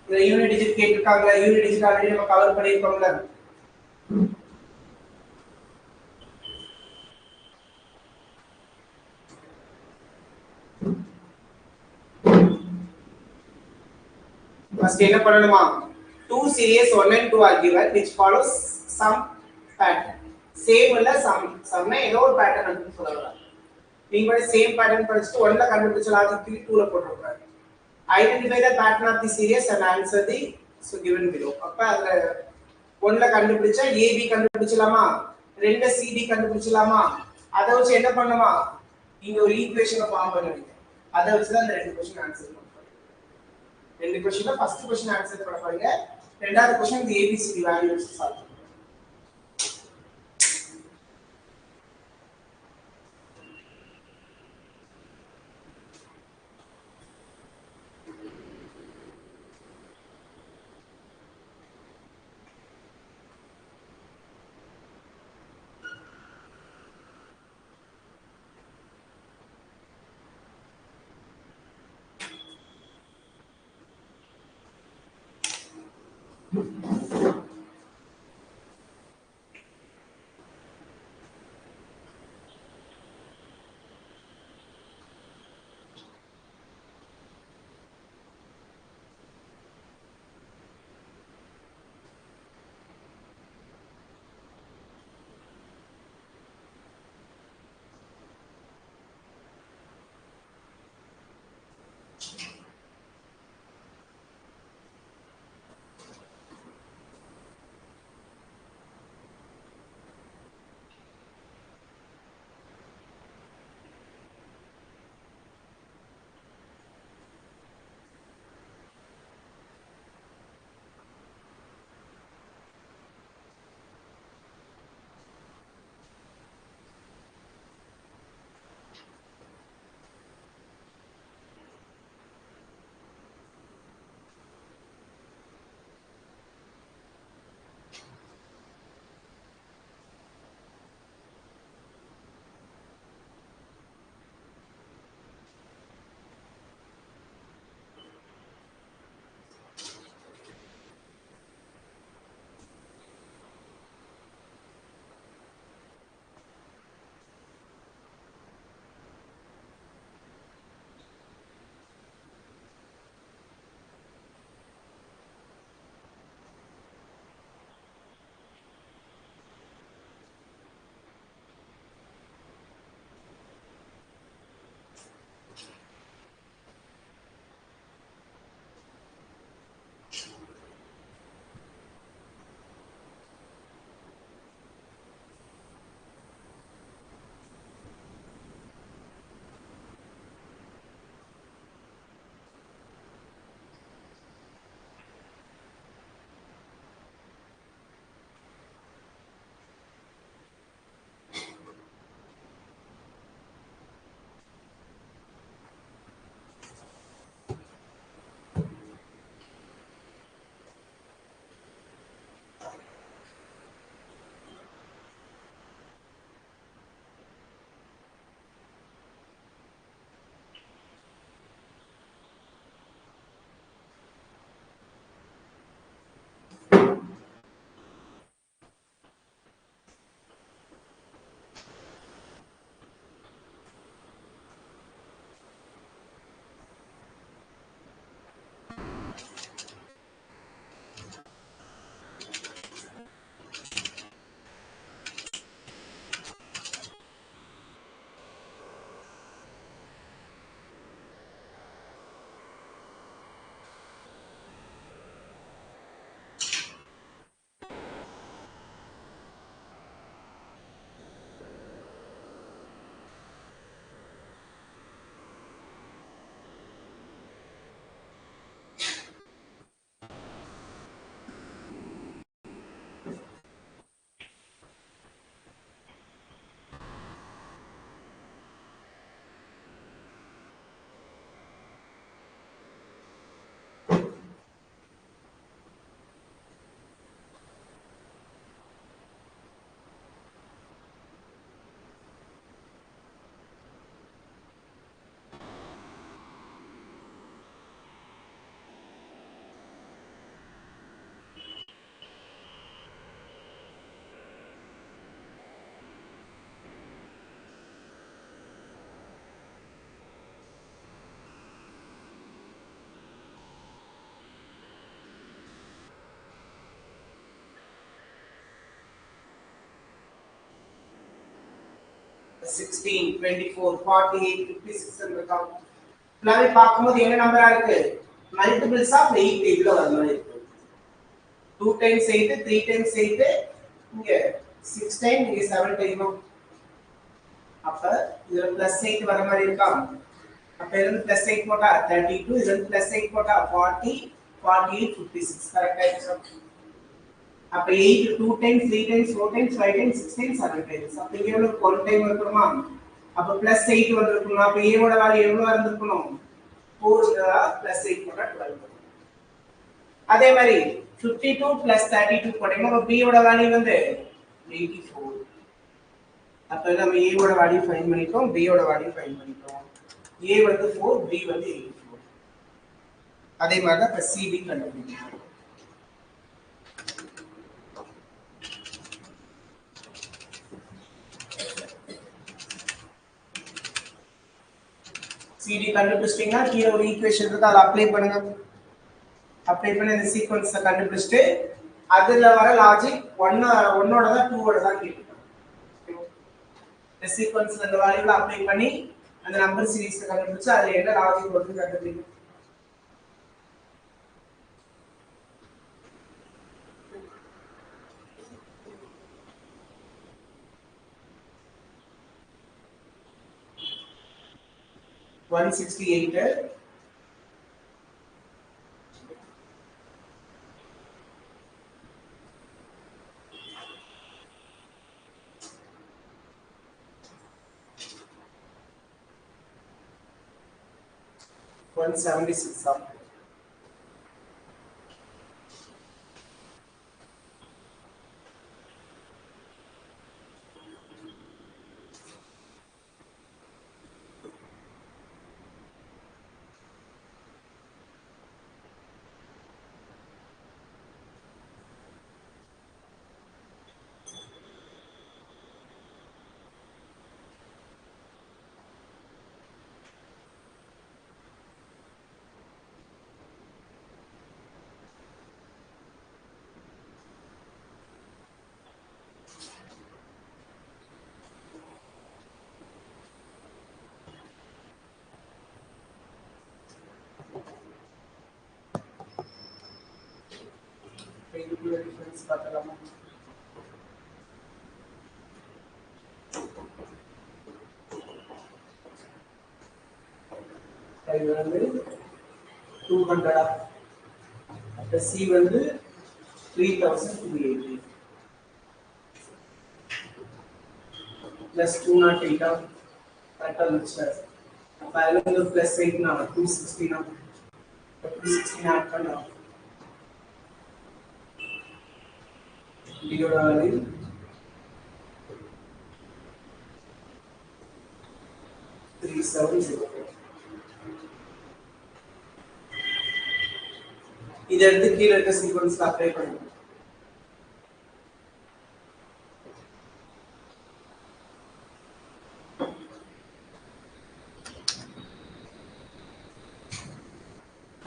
இந்த யூனிட் டிஜிட் கேட்டிருக்காங்க. யூனிட் டிஜிட் ஆல்ரெடி நம்ம கவர் பண்ணியிருக்கோம்ல. First என்ன பண்ணணுமா? Two series 1 and 2 are given which follows some pattern. Same இல்ல some ஏதோ ஒரு pattern வந்து சொல்லலாம். நீங்க வந்து same pattern படிச்சிட்டு 1 ல கண்டுபிடிச்ச லாஜிக் 2 ல போட்டுருக்காங்க. Identify the pattern of the series and answer the so given below. அப்ப அதுல 1 ல கண்டுபிடிச்சா AB கண்டுபிடிச்சலாமா? 2 CD கண்டுபிடிச்சலாமா? அத வச்சு என்ன பண்ணுமா? இங்க ஒரு ஈக்குவேஷனை ஃபார்ம் பண்ணுவீங்க. அத வச்சு தான் இந்த ரெண்டு क्वेश्चन ஆன்சர் பண்ணுவீங்க. ரெண்டு क्वेश्चनல ஃபர்ஸ்ட் क्वेश्चन ஆன்சர் பண்ண போறீங்க. ரெண்டாவது क्वेश्चन இந்த ABCD வேல்யூஸ் சால்வ் பண்ணுங்க. 16, 24, 48, 56 இருக்காம். எல்லாமே பார்க்கும்போது என்ன நம்பரா இருக்கு? மல்டிபிள்ஸ் ஆஃப் 8 இதுல வர மாதிரி இருக்கு. 2 times 8, 3 times 8, இங்க 6 time, இங்க 7 time. அப்ப இதுல பிளஸ் 8 வர மாதிரி இருக்கா? அப்ப இருந்து பிளஸ் 8 போட்டா 32, இருந்து பிளஸ் 8 போட்டா 40, 48, 56 கரெக்டா இருக்கு. அப்ப 8 2 times, 3 times, 4 times, 5 times, 6 times, 7 times. அப்ப இங்க எவ்வளவு 1 டைம் இருக்கணுமா? அப்ப பிளஸ் 8 வந்திருக்கணும். அப்ப a ஓட வேல்யூ எவ்வளவு இருந்திருக்கணும்? 4 பிளஸ் 8 போட்டா 12. அதே மாதிரி 52 பிளஸ் 32 போட்டீங்கன்னா அப்ப b ஓட வேல்யூ வந்து 84. அப்ப நம்ம a ஓட வேல்யூ ஃபைண்ட் பண்ணிட்டோம், b ஓட வேல்யூ ஃபைண்ட் பண்ணிட்டோம். a வந்து 4, b வந்து 84. அதே மாதிரி தான் இப்ப cd கண்டுபிடிக்கணும். cd கண்டுபிடிச்சிட்டீங்கன்னா கீழ ஒரு ஈக்குவேஷன் இருக்கு, அதை அப்ளை பண்ணுங்க. அப்ளை பண்ணி இந்த சீக்வென்ஸை கண்டுபிடிச்சிட்டு அதுல வர லாஜிக் ஒன்னோட தான் 2 ஓட தான் கேட்கும். இந்த சீக்வென்ஸ்ல இந்த வேல்யூல அப்ளை பண்ணி அந்த நம்பர் சீரிஸை கண்டுபிடிச்சு அதுல என்ன லாஜிக் வருது கண்டுபிடிக்கணும். One 68 176 up. Difference பார்க்கலாமா? இது வந்து 200 அப்ப c வந்து 3280 plus 208 கரெக்டா இருந்துச்சு. அப்ப அதுல இருந்து பிளஸ் 8 நான் 260 நான் 260 ஆட் பண்ணலாம். இதோட வேல்யூ 3704. இத எடுத்து கீழ இருக்க சீக்வென்ஸ்ல அப்ளை பண்ணுங்க.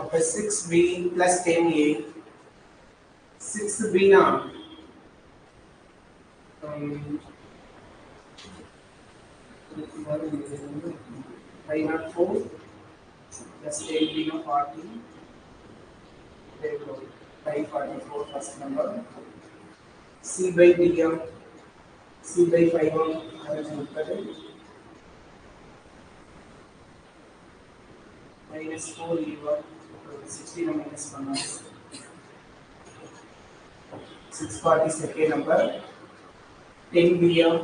அப்ப 6b plus 10a 6b ना 504 plus 10b ना 40 देखो 544 first number c by dm c by 5 arrange करें minus 4 e1 16 minus 1 640 second number 10 bm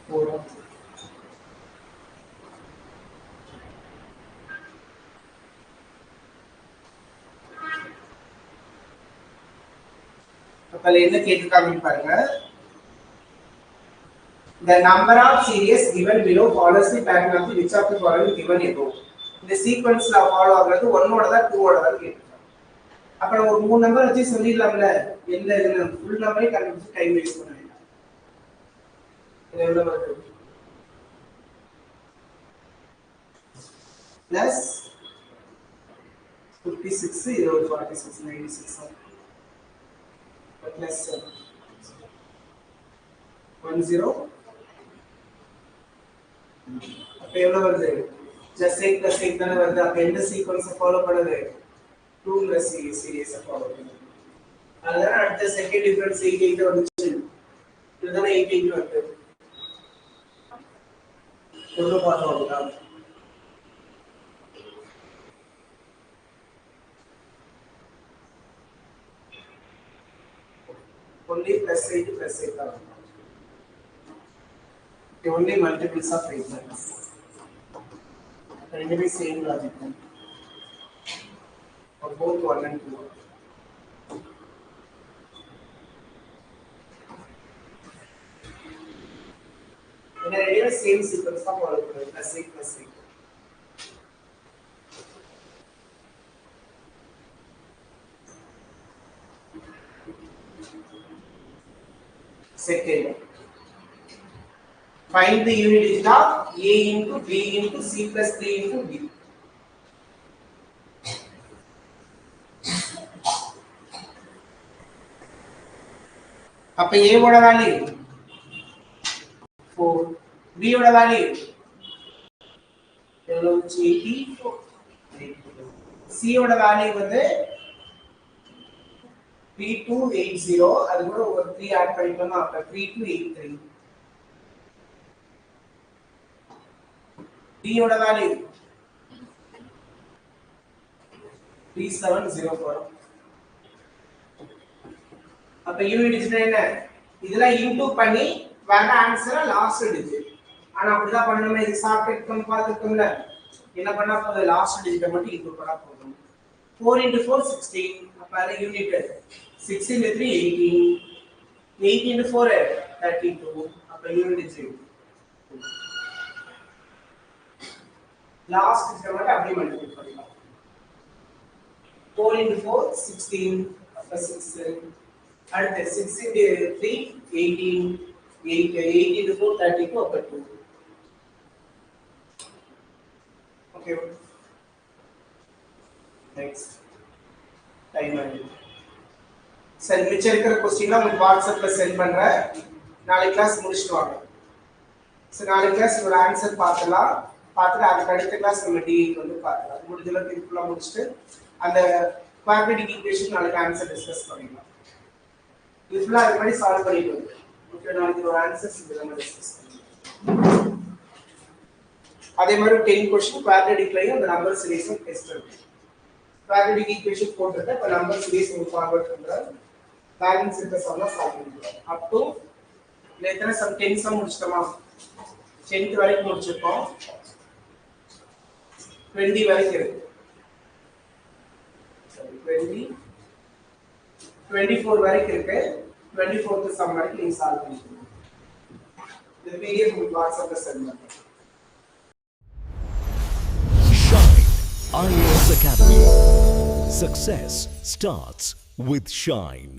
4 அப்ப என்ன கேட்டிருக்காங்கன்னு பாருங்க. The number of series given below follows the pattern of which of the following given above. இந்த சீக்வென்ஸ்ல follow ஆகுறது 1 ஓட தான் 2 ஓட தான் கேட்டிருக்காங்க. அப்ப நம்ம ஒரு மூணு நம்பர் வச்சு சொல்லிடலாம்ல, எந்த இதுல ஃபுல் நம்பரே கண்டுபிடிச்சு டைம் வேஸ்ட் பண்ண வேண்டாம். இது எவ்வளவு வருது? plus 56 இது ஒரு 46 96. plus 1 0 அப்ப எவ்வளவு வருது just 8 plus 8 தானே வருது அப்ப எந்த சீக்வன்ஸ் ஃபாலோ பண்ணுது 2 plus சீரிஸ் ஃபாலோ பண்ணுது அதனால அடுத்த செகண்ட் டிஃபரன்ஸ் 8 8 வந்துச்சு இதுதானே 8 8 வருது எவ்வளவு பார்த்தோம் only plus 8 plus 8 are the only multiples of 8 and it is same logic for both 1 and 2 and it is same sequence of all plus 8 plus 8 second find the unit digit of a into b into c plus 3 into d அப்ப a ஓட value 4 b ஓட value எவ்வளவு 84 c ஓட value வந்து 3280 அது கூட ஒரு 3 add பண்ணிட்டோம்னா அப்ப 3283 d ஓட வேல்யூ 3704 அப்ப யூனிட் டிஜிட் என்ன இதெல்லாம் இன்டு பண்ணி வர ஆன்சரை லாஸ்ட் டிஜிட் ஆனா அப்படிதான் பண்ணணுமே இது ஷார்ட்கட் கம் பார்த்துக்கோங்க என்ன பண்ணா போதும் லாஸ்ட் டிஜிட்டை மட்டும் இன்டு பண்ணா போதும் 4 into 4 16 அப்ப அது யூனிட் 6 into 3 18 8 into 4 32 அப்ப யூனிட் டிஜிட் லாஸ்ட் டிஜிட்டை மட்டும் அப்படியே மல்டிப்ளை பண்ணலாம் 4 into 4 16 அப்ப 6 அடுத்து 6 into 3 18 8 into 4 32 அப்ப 2 okay next டைம் ஆகுது சரி மிச்சம் இருக்கிற क्वेश्चन உங்களுக்கு வாட்ஸ்அப்ல சென்ட் பண்றேன் நாளைக்கு கிளாஸ் முடிச்சிட்டு வாங்க சோ நாளைக்கு கிளாஸ் ஒரு ஆன்சர் பார்க்கலாம் பார்த்துட்டு அதுக்கு அடுத்த கிளாஸ் நம்ம டி வந்து பார்க்கலாம் முடிஞ்ச அளவுக்கு இது ஃபுல்லா முடிச்சிட்டு அந்த குவாட்ரேட்டிக் ஈக்குவேஷன் நாளைக்கு ஆன்சர் டிஸ்கஸ் பண்ணிடலாம் இது ஃபுல்லா அது மாதிரி சால்வ் பண்ணிட்டு ஓகே நாளைக்கு ஒரு ஆன்சர்ஸ் இது நம்ம டிஸ்கஸ் பண்ணலாம் அதே மாதிரி 10 क्वेश्चन குவாட்ரேட்டிக்லயும் அந்த நம்பர் சீரிஸும் டெஸ்ட் இருக்கு குவாட்ரேட்டிக் ஈக்குவேஷன் போட்டுட்டு அப்ப நம்பர் சீரிஸ் உங்களுக்கு ஃபார்வர்ட் பண்றேன் பேலன்ஸ் இந்த சம்மா சால்வ் பண்ணுறோம் அப் டு எத்தனை சம் 10 சம் முடிச்சிட்டோமா 10th வரைக்கும் முடிச்சிருக்கோம் 20 வரைக்கும் இருக்கு சரி 20 24 வரைக்கும் இருக்கு 24th சம் வரைக்கும் நீங்க சால்வ் பண்ணிக்கணும் இந்த பிடிஎஃப் உங்களுக்கு வாட்ஸ்அப்ல சென்ட் பண்றேன் IAS Academy. Success starts with Shine.